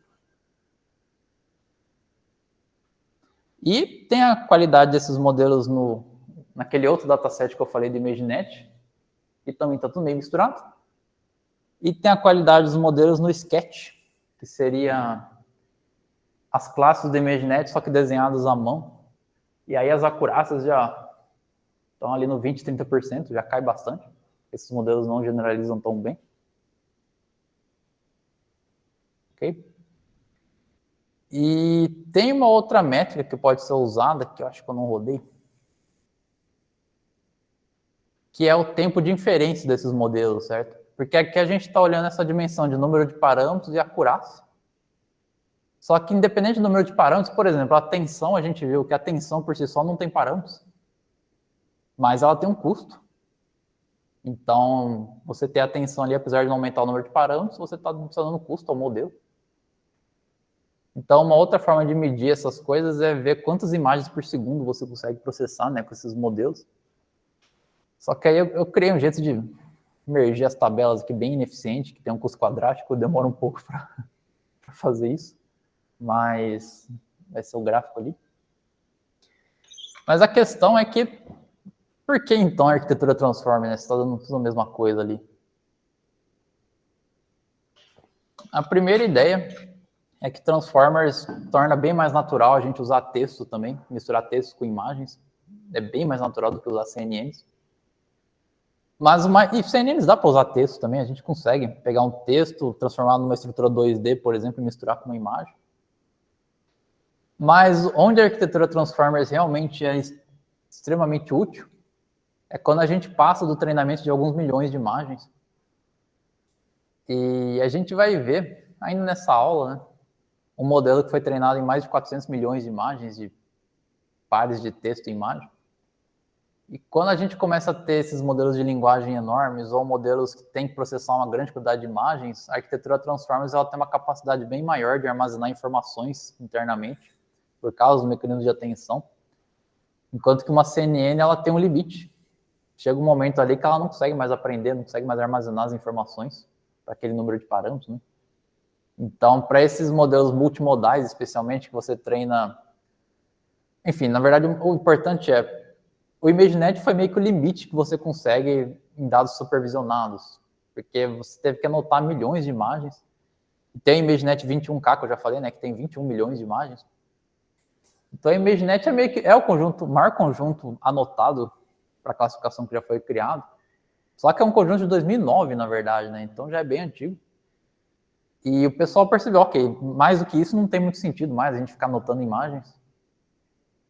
E tem a qualidade desses modelos naquele outro dataset que eu falei do ImageNet, que também está tudo meio misturado. E tem a qualidade dos modelos no Sketch, que seria as classes do ImageNet, só que desenhadas à mão. E aí as acurácias já estão ali no 20%, 30%, já cai bastante. Esses modelos não generalizam tão bem. Ok? E tem uma outra métrica que pode ser usada, que eu acho que eu não rodei, que é o tempo de inferência desses modelos, certo? Porque aqui a gente está olhando essa dimensão de número de parâmetros e acurácia. Só que independente do número de parâmetros, por exemplo, a tensão, a gente viu que a tensão por si só não tem parâmetros, mas ela tem um custo. Então, você ter a tensão ali, apesar de não aumentar o número de parâmetros, você está adicionando custo ao modelo. Então, uma outra forma de medir essas coisas é ver quantas imagens por segundo você consegue processar, né, com esses modelos. Só que aí eu criei um jeito de mergir as tabelas aqui bem ineficiente, que tem um custo quadrático, demora um pouco para fazer isso, mas vai ser o gráfico ali. Mas a questão é que, por que então a arquitetura Transformer, né? Você está dando tudo a mesma coisa ali. A primeira ideia é que Transformers torna bem mais natural a gente usar texto também, misturar texto com imagens. É bem mais natural do que usar CNNs. E CNNs dá para usar texto também, a gente consegue pegar um texto, transformar numa estrutura 2D, por exemplo, e misturar com uma imagem. Mas onde a arquitetura Transformers realmente é extremamente útil é quando a gente passa do treinamento de alguns milhões de imagens. E a gente vai ver, ainda nessa aula, né, um modelo que foi treinado em mais de 400 milhões de imagens, de pares de texto e imagem. E quando a gente começa a ter esses modelos de linguagem enormes, ou modelos que têm que processar uma grande quantidade de imagens, a arquitetura Transformers ela tem uma capacidade bem maior de armazenar informações internamente, por causa do mecanismo de atenção, enquanto que uma CNN ela tem um limite. Chega um momento ali que ela não consegue mais aprender, não consegue mais armazenar as informações para aquele número de parâmetros, né? Então, para esses modelos multimodais, especialmente, que você treina... Enfim, na verdade, o importante é o ImageNet foi meio que o limite que você consegue em dados supervisionados, porque você teve que anotar milhões de imagens. Tem o ImageNet 21K, que eu já falei, né, que tem 21 milhões de imagens. Então, o ImageNet é meio que o maior conjunto anotado para a classificação que já foi criado. Só que é um conjunto de 2009, na verdade, né? Então já é bem antigo. E o pessoal percebeu, ok, mais do que isso não tem muito sentido mais a gente ficar anotando imagens.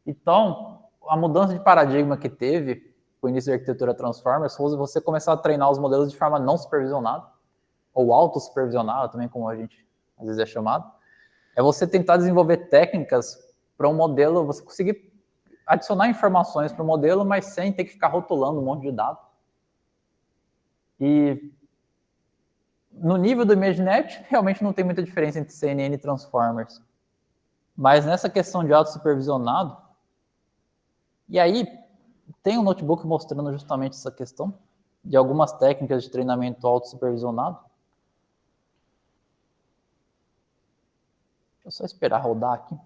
Então, a mudança de paradigma que teve com o início da arquitetura Transformers foi você começar a treinar os modelos de forma não supervisionada, ou auto-supervisionada também, como a gente às vezes é chamado. É você tentar desenvolver técnicas para um modelo, você conseguir adicionar informações para o modelo, mas sem ter que ficar rotulando um monte de dados. E no nível do ImageNet, realmente não tem muita diferença entre CNN e Transformers. Mas nessa questão de auto-supervisionado, e aí tem um notebook mostrando justamente essa questão. de algumas técnicas de treinamento autossupervisionado. Deixa eu só esperar rodar aqui.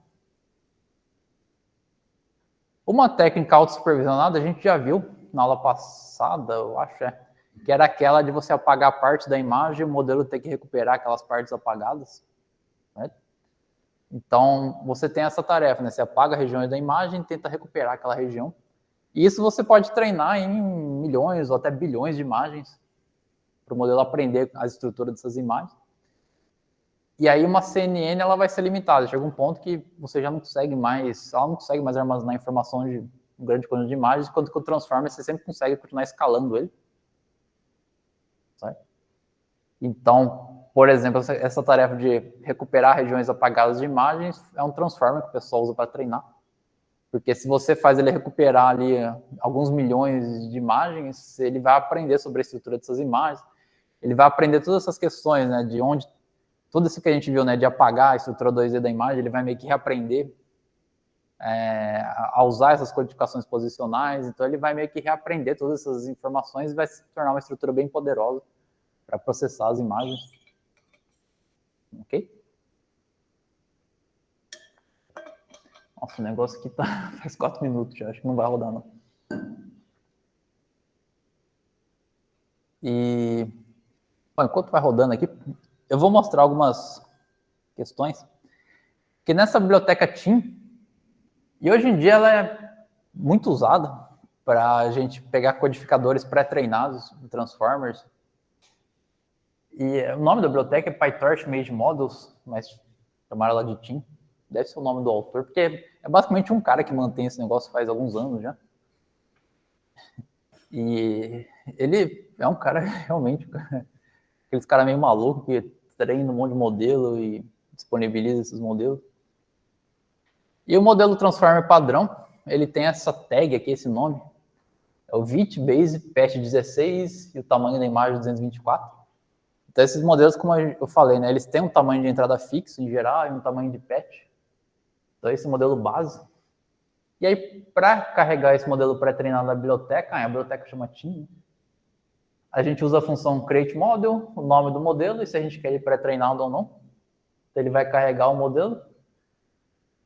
Uma técnica autossupervisionada a gente já viu na aula passada, eu acho, que era aquela de você apagar parte da imagem e o modelo ter que recuperar aquelas partes apagadas. Né? Então, você tem essa tarefa, né? Você apaga regiões da imagem e tenta recuperar aquela região. E isso você pode treinar em milhões ou até bilhões de imagens para o modelo aprender a estrutura dessas imagens. E aí uma CNN ela vai ser limitada. Chega um ponto que você já não consegue mais, ela não consegue mais armazenar informação de um grande conjunto de imagens, enquanto que o Transformer você sempre consegue continuar escalando ele. Certo? Então, por exemplo, essa tarefa de recuperar regiões apagadas de imagens é um Transformer que o pessoal usa para treinar. Porque se você faz ele recuperar ali alguns milhões de imagens, ele vai aprender sobre a estrutura dessas imagens, ele vai aprender todas essas questões, né, de onde, tudo isso que a gente viu, né, de apagar a estrutura 2D da imagem, ele vai meio que reaprender a usar essas codificações posicionais, então ele vai meio que reaprender todas essas informações e vai se tornar uma estrutura bem poderosa para processar as imagens. Ok? Nossa, o negócio aqui tá faz 4 minutos já, acho que não vai rodar não. E, bom, enquanto vai rodando aqui, eu vou mostrar algumas questões que nessa biblioteca TIM, e hoje em dia ela é muito usada para a gente pegar codificadores pré-treinados de Transformers. E o nome da biblioteca é PyTorch Image Models, mas chamaram ela de TIM. Deve ser o nome do autor, porque é basicamente um cara que mantém esse negócio faz alguns anos já. E ele é um cara realmente, aqueles caras meio maluco que treina um monte de modelo e disponibiliza esses modelos. E o modelo Transformer padrão, ele tem essa tag aqui, esse nome, é o VIT-Base Patch 16 e o tamanho da imagem 224. Então esses modelos, como eu falei, né, eles têm um tamanho de entrada fixo em geral e um tamanho de patch. Então esse modelo base. E aí, para carregar esse modelo pré-treinado na biblioteca, a biblioteca chama TIM, a gente usa a função createModel, o nome do modelo, e se a gente quer ele pré-treinado ou não. Então ele vai carregar o modelo.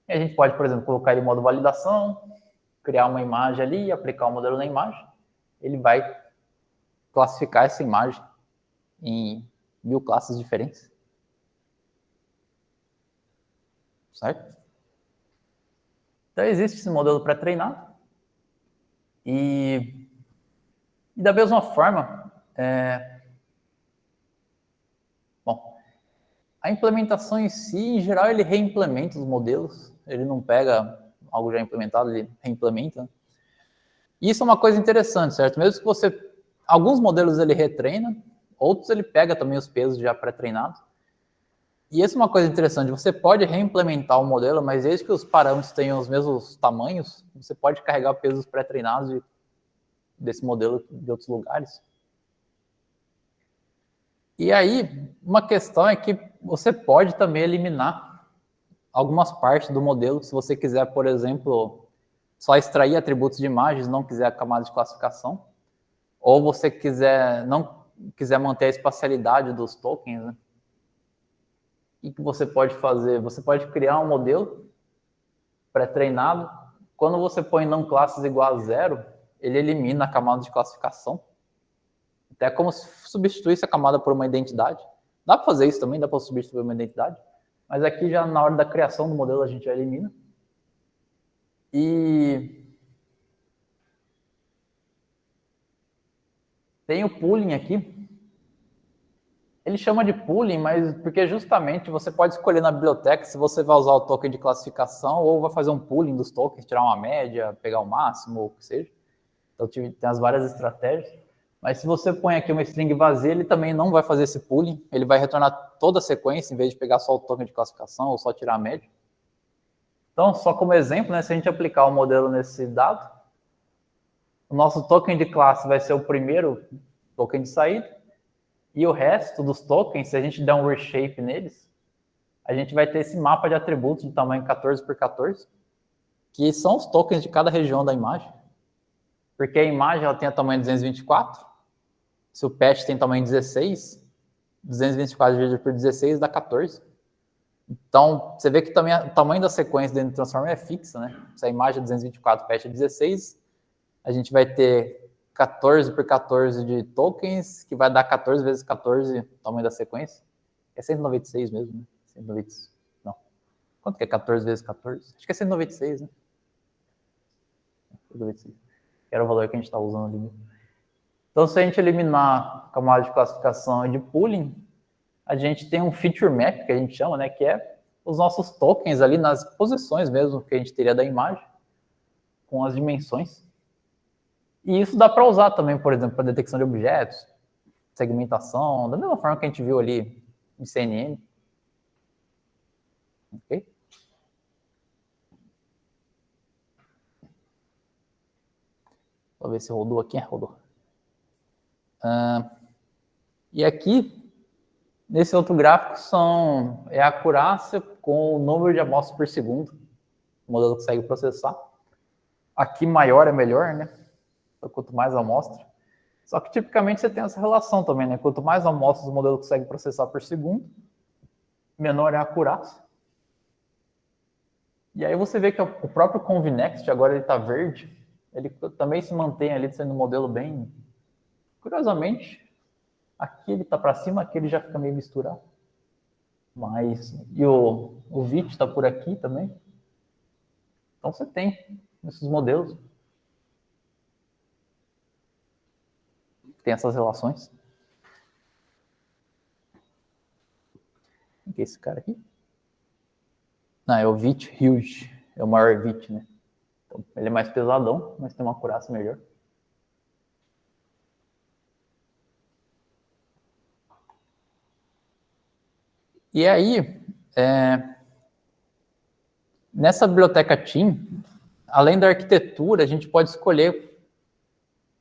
E a gente pode, por exemplo, colocar ele em modo validação, criar uma imagem ali e aplicar o modelo na imagem. Ele vai classificar essa imagem em 1000 classes diferentes. Certo? Então, existe esse modelo pré-treinado. E da mesma forma, bom, a implementação em si, em geral, ele reimplementa os modelos. Ele não pega algo já implementado, ele reimplementa. E isso é uma coisa interessante, certo? Mesmo que você... Alguns modelos ele retreina, outros ele pega também os pesos já pré-treinados. E essa é uma coisa interessante, você pode reimplementar o modelo, mas desde que os parâmetros tenham os mesmos tamanhos, você pode carregar pesos pré-treinados desse modelo de outros lugares. E aí, uma questão é que você pode também eliminar algumas partes do modelo, se você quiser, por exemplo, só extrair atributos de imagens, não quiser a camada de classificação, ou você não quiser manter a espacialidade dos tokens, né? O que você pode fazer? Você pode criar um modelo pré-treinado. Quando você põe não classes igual a 0, ele elimina a camada de classificação. Até como se substituísse a camada por uma identidade. Dá para fazer isso também, dá para substituir uma identidade. Mas aqui já na hora da criação do modelo a gente já elimina. E tem o pooling aqui. Ele chama de pooling, mas porque justamente você pode escolher na biblioteca se você vai usar o token de classificação ou vai fazer um pooling dos tokens, tirar uma média, pegar o máximo, ou o que seja. Então tem as várias estratégias. Mas se você põe aqui uma string vazia, ele também não vai fazer esse pooling. Ele vai retornar toda a sequência, em vez de pegar só o token de classificação ou só tirar a média. Então, só como exemplo, né, se a gente aplicar o modelo nesse dado, o nosso token de classe vai ser o primeiro token de saída. E o resto dos tokens, se a gente der um reshape neles, a gente vai ter esse mapa de atributos de tamanho 14 por 14, que são os tokens de cada região da imagem. Porque a imagem ela tem o tamanho 224, Se o patch tem tamanho 16, 224 dividido por 16 dá 14. Então, você vê que também o tamanho da sequência dentro do Transformer é fixa, né? Se a imagem é 224, patch é 16, a gente vai ter 14 por 14 de tokens, que vai dar 14 vezes 14 o tamanho da sequência. É 196 mesmo, né? 196. Não. Quanto que é 14 vezes 14? Acho que é 196, né? 196. Era o valor que a gente estava usando ali mesmo. Então, se a gente eliminar a camada de classificação e de pooling, a gente tem um feature map, que a gente chama, né? Que é os nossos tokens ali nas posições mesmo que a gente teria da imagem, com as dimensões. E isso dá para usar também, por exemplo, para detecção de objetos, segmentação, da mesma forma que a gente viu ali em CNN. Ok? Vou ver se rodou aqui. Rodou. E aqui, nesse outro gráfico, é a acurácia com o número de amostras por segundo. O modelo consegue processar. Aqui maior é melhor, né? Então, quanto mais amostra. Só que tipicamente você tem essa relação também, né? Quanto mais amostras o modelo consegue processar por segundo, menor é a acurácia. E aí você vê que o próprio Convinext, agora ele está verde, ele também se mantém ali sendo um modelo bem... Curiosamente, aqui ele está para cima, aqui ele já fica meio misturado. E o VIT está por aqui também. Então você tem esses modelos. Tem essas relações. Quem que é esse cara aqui? Não, é o VIT Huge. É o maior VIT, né? Então, ele é mais pesadão, mas tem uma acurácia melhor. E aí, nessa biblioteca TEAM, além da arquitetura, a gente pode escolher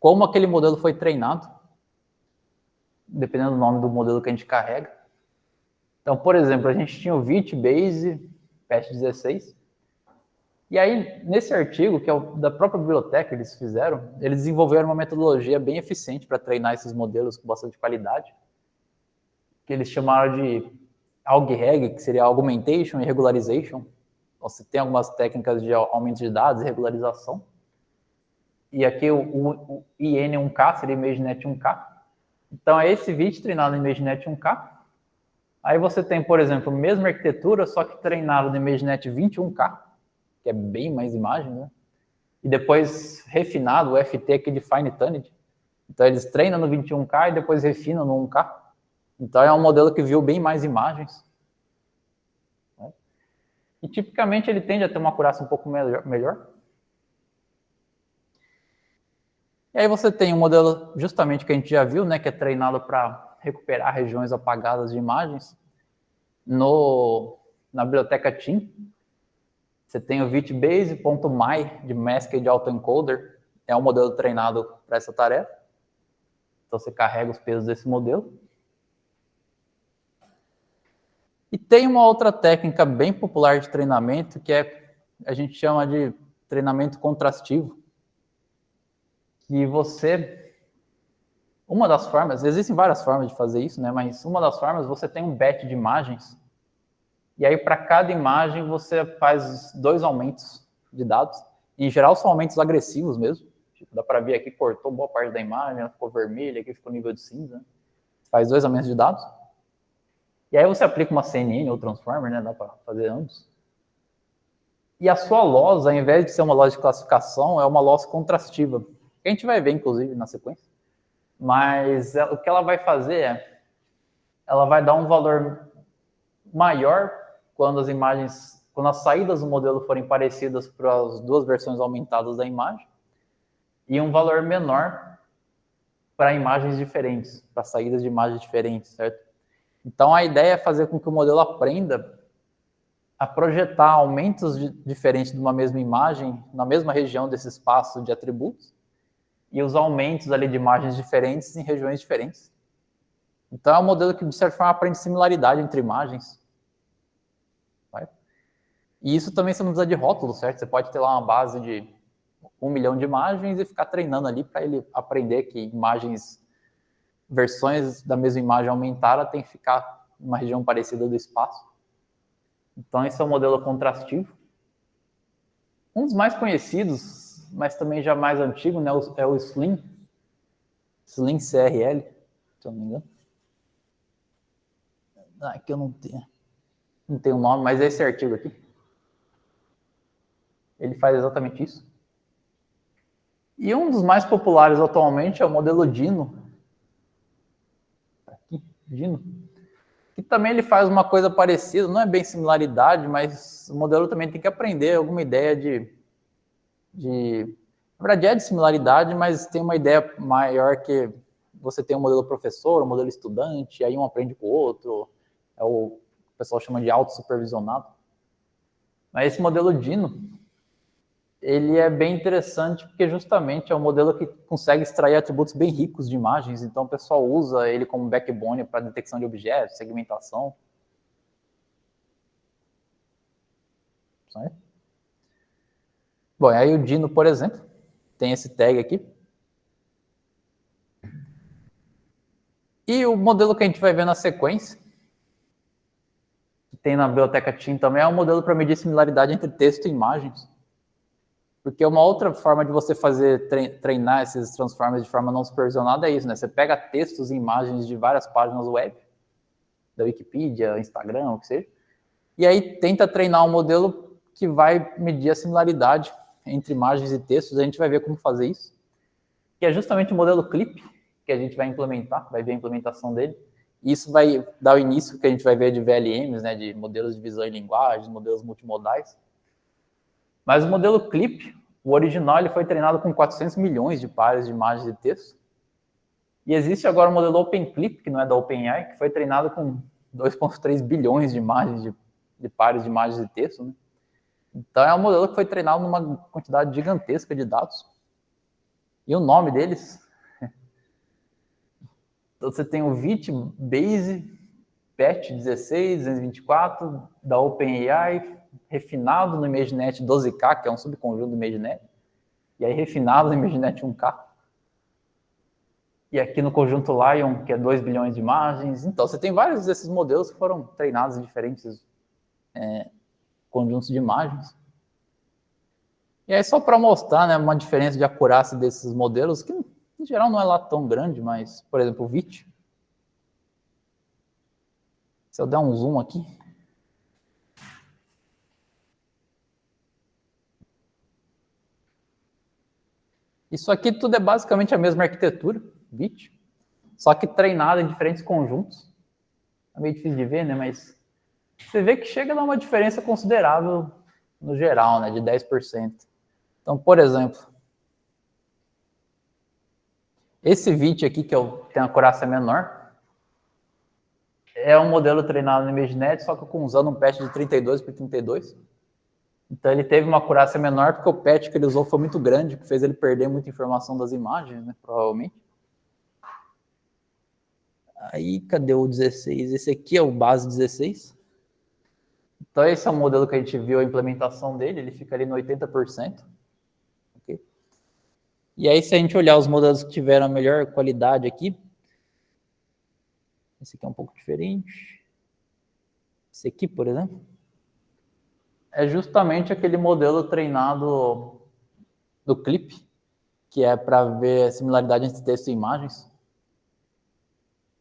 como aquele modelo foi treinado, dependendo do nome do modelo que a gente carrega. Então, por exemplo, a gente tinha o VIT Base Patch 16. E aí, nesse artigo, que é da própria biblioteca, eles desenvolveram uma metodologia bem eficiente para treinar esses modelos com bastante qualidade, que eles chamaram de AugReg, que seria Augmentation e Regularization. Então, você tem algumas técnicas de aumento de dados e regularização. E aqui o IN1K seria ImageNet 1K. Então, é esse VIT treinado no ImageNet 1K. Aí você tem, por exemplo, a mesma arquitetura, só que treinado no ImageNet 21K, que é bem mais imagem, né? E depois refinado, o FT aqui de Fine Tuned. Então, eles treinam no 21K e depois refinam no 1K. Então, é um modelo que viu bem mais imagens. E, tipicamente, ele tende a ter uma acurácia um pouco melhor. E aí você tem um modelo, justamente, que a gente já viu, né, que é treinado para recuperar regiões apagadas de imagens. Na biblioteca TEAM, você tem o VIT-Base.my, de Masked Autoencoder. É um modelo treinado para essa tarefa. Então, você carrega os pesos desse modelo. E tem uma outra técnica bem popular de treinamento, que a gente chama de treinamento contrastivo. Que uma das formas, existem várias formas de fazer isso, né? Mas uma das formas, você tem um batch de imagens, e aí para cada imagem você faz 2 aumentos de dados. Em geral são aumentos agressivos mesmo. Tipo, dá para ver aqui, cortou boa parte da imagem, ela ficou vermelha, aqui ficou nível de cinza. Faz 2 aumentos de dados. E aí você aplica uma CNN ou Transformer, né? Dá para fazer ambos. E a sua loss, ao invés de ser uma loss de classificação, é uma loss contrastiva. Que a gente vai ver, inclusive, na sequência. Mas o que ela vai fazer ela vai dar um valor maior quando as saídas do modelo forem parecidas para as 2 versões aumentadas da imagem, e um valor menor para imagens diferentes, para saídas de imagens diferentes, certo? Então, a ideia é fazer com que o modelo aprenda a projetar aumentos diferentes de uma mesma imagem na mesma região desse espaço de atributos, e os aumentos ali de imagens diferentes em regiões diferentes. Então, é um modelo que, de certa forma, aprende similaridade entre imagens. Vai? E isso também você não precisa de rótulo, certo? Você pode ter lá uma base de 1 milhão de imagens e ficar treinando ali para ele aprender que imagens versões da mesma imagem aumentar, ela tem que ficar em uma região parecida do espaço. Então, esse é o modelo contrastivo. Um dos mais conhecidos, mas também já mais antigo, né, é o Slim CRL, se eu não me engano. Aqui eu não tenho nome, mas é esse artigo aqui. Ele faz exatamente isso. E um dos mais populares atualmente é o modelo Dino. Aqui, Dino. Que também ele faz uma coisa parecida, não é bem similaridade, mas o modelo também tem que aprender alguma ideia na verdade é de similaridade, mas tem uma ideia maior que você tem um modelo professor, um modelo estudante, aí um aprende com o outro, o pessoal chama de autossupervisionado. Mas esse modelo Dino, ele é bem interessante porque justamente é um modelo que consegue extrair atributos bem ricos de imagens, então o pessoal usa ele como backbone para detecção de objetos, segmentação. Bom, aí o Dino, por exemplo, tem esse tag aqui. E o modelo que a gente vai ver na sequência, que tem na biblioteca TIM também, é um modelo para medir similaridade entre texto e imagens. Porque uma outra forma de você treinar esses transformers de forma não supervisionada é isso, né? Você pega textos e imagens de várias páginas web, da Wikipedia, Instagram, o que seja, e aí tenta treinar um modelo que vai medir a similaridade entre imagens e textos. A gente vai ver como fazer isso, que é justamente o modelo CLIP, que a gente vai implementar, vai ver a implementação dele. E isso vai dar o início que a gente vai ver de VLMs, né, de modelos de visão em linguagem, modelos multimodais. Mas o modelo CLIP, o original, ele foi treinado com 400 milhões de pares de imagens e texto. E existe agora o modelo OpenClip, que não é da OpenAI, que foi treinado com 2,3 bilhões de imagens, de pares de imagens e texto, né? Então é um modelo que foi treinado numa quantidade gigantesca de dados. E o nome deles... Então você tem o VIT Base PET 16.224 da OpenAI, refinado no ImageNet 12K, que é um subconjunto do ImageNet, e aí refinado no ImageNet 1K. E aqui no conjunto Lion, que é 2 bilhões de imagens. Então, você tem vários desses modelos que foram treinados em diferentes conjuntos de imagens. E aí, só para mostrar, né, uma diferença de acurácia desses modelos, que em geral não é lá tão grande, mas, por exemplo, o VIT. Se eu der um zoom aqui, isso aqui tudo é basicamente a mesma arquitetura, VIT, só que treinada em diferentes conjuntos. É meio difícil de ver, né? Mas você vê que chega a dar uma diferença considerável no geral, né? De 10%. Então, por exemplo, esse VIT aqui, que tem a acurácia menor, é um modelo treinado no ImageNet, só que usando um patch de 32 por 32. Então, ele teve uma acurácia menor porque o patch que ele usou foi muito grande, que fez ele perder muita informação das imagens, né, provavelmente. Aí, cadê o 16? Esse aqui é o base 16. Então, esse é o modelo que a gente viu a implementação dele, ele fica ali no 80%. Okay? E aí, se a gente olhar os modelos que tiveram a melhor qualidade aqui, esse aqui é um pouco diferente. Esse aqui, por exemplo, é justamente aquele modelo treinado do CLIP, que é para ver a similaridade entre texto e imagens.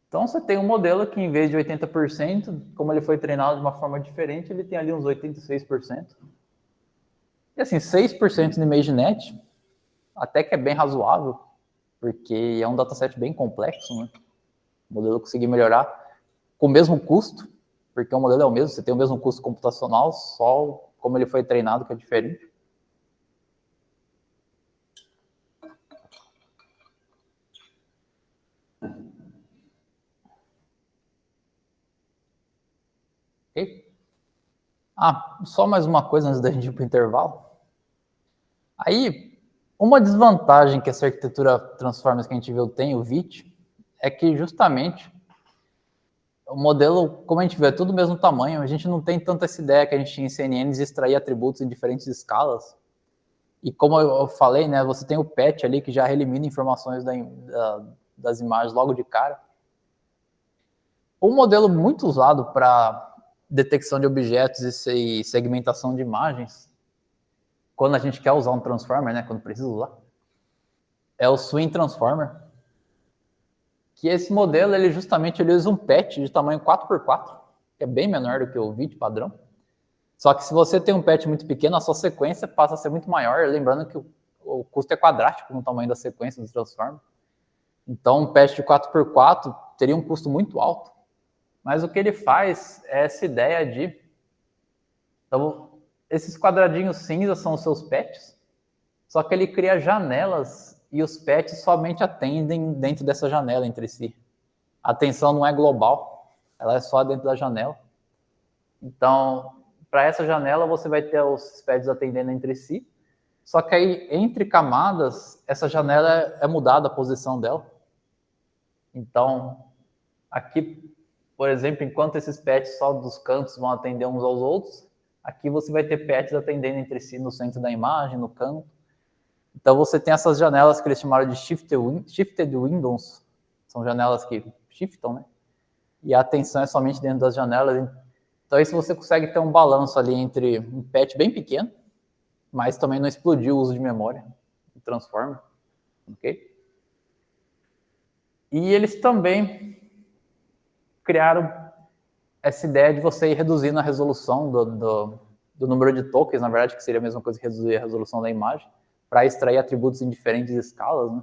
Então, você tem um modelo que, em vez de 80%, como ele foi treinado de uma forma diferente, ele tem ali uns 86%. E assim, 6% no ImageNet, até que é bem razoável, porque é um dataset bem complexo, né? O modelo conseguiu melhorar com o mesmo custo, porque o modelo é o mesmo, você tem o mesmo custo computacional, só como ele foi treinado que é diferente. Okay? Só mais uma coisa antes da gente ir para o intervalo. Aí, uma desvantagem que essa arquitetura Transformers que a gente viu tem, o VIT, é que justamente o modelo, como a gente vê, é tudo do mesmo tamanho, a gente não tem tanta essa ideia que a gente tinha em CNNs de extrair atributos em diferentes escalas. E como eu falei, né, você tem o patch ali que já elimina informações das imagens logo de cara. Um modelo muito usado para detecção de objetos e segmentação de imagens, quando a gente quer usar um transformer, né, quando precisa usar, é o Swim Transformer. Que esse modelo, ele justamente usa um patch de tamanho 4x4, que é bem menor do que o vídeo padrão. Só que se você tem um patch muito pequeno, a sua sequência passa a ser muito maior, lembrando que o custo é quadrático no tamanho da sequência do transformer. Então, um patch de 4x4 teria um custo muito alto. Mas o que ele faz é essa ideia de... Então, esses quadradinhos cinza são os seus patches, só que ele cria janelas e os patches somente atendem dentro dessa janela entre si. A atenção não é global, ela é só dentro da janela. Então, para essa janela, você vai ter os patches atendendo entre si, só que aí, entre camadas, essa janela é mudada a posição dela. Então, aqui, por exemplo, enquanto esses patches só dos cantos vão atender uns aos outros, aqui você vai ter patches atendendo entre si no centro da imagem, no canto. Então você tem essas janelas que eles chamaram de shifted windows, são janelas que shiftam, né? E a atenção é somente dentro das janelas. Então isso você consegue ter um balanço ali entre um patch bem pequeno, mas também não explodir o uso de memória do transformer, ok? E eles também criaram essa ideia de você ir reduzindo a resolução do número de tokens, na verdade, que seria a mesma coisa que reduzir a resolução da imagem, para extrair atributos em diferentes escalas, né?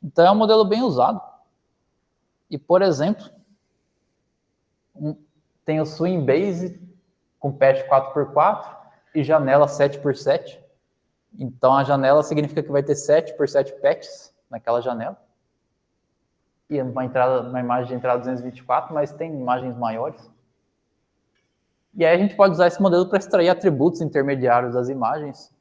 Então é um modelo bem usado. E, por exemplo, tem o Swim Base com patch 4x4 e janela 7x7. Então a janela significa que vai ter 7x7 patches naquela janela. E uma imagem de entrada 224, mas tem imagens maiores. E aí a gente pode usar esse modelo para extrair atributos intermediários das imagens.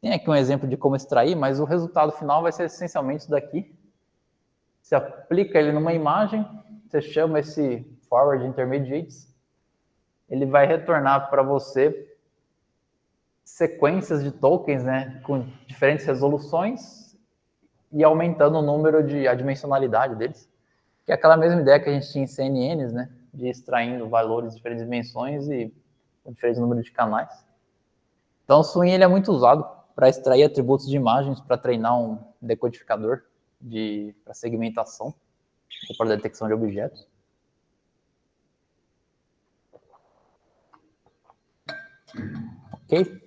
Tem aqui um exemplo de como extrair, mas o resultado final vai ser essencialmente isso daqui. Você aplica ele numa imagem, você chama esse forward intermediates, ele vai retornar para você sequências de tokens, né, com diferentes resoluções e aumentando o número a dimensionalidade deles. Que é aquela mesma ideia que a gente tinha em CNNs, né, de extraindo valores de diferentes dimensões e com diferentes números de canais. Então o Swim ele é muito usado para extrair atributos de imagens, para treinar um decodificador para segmentação ou para detecção de objetos. Ok?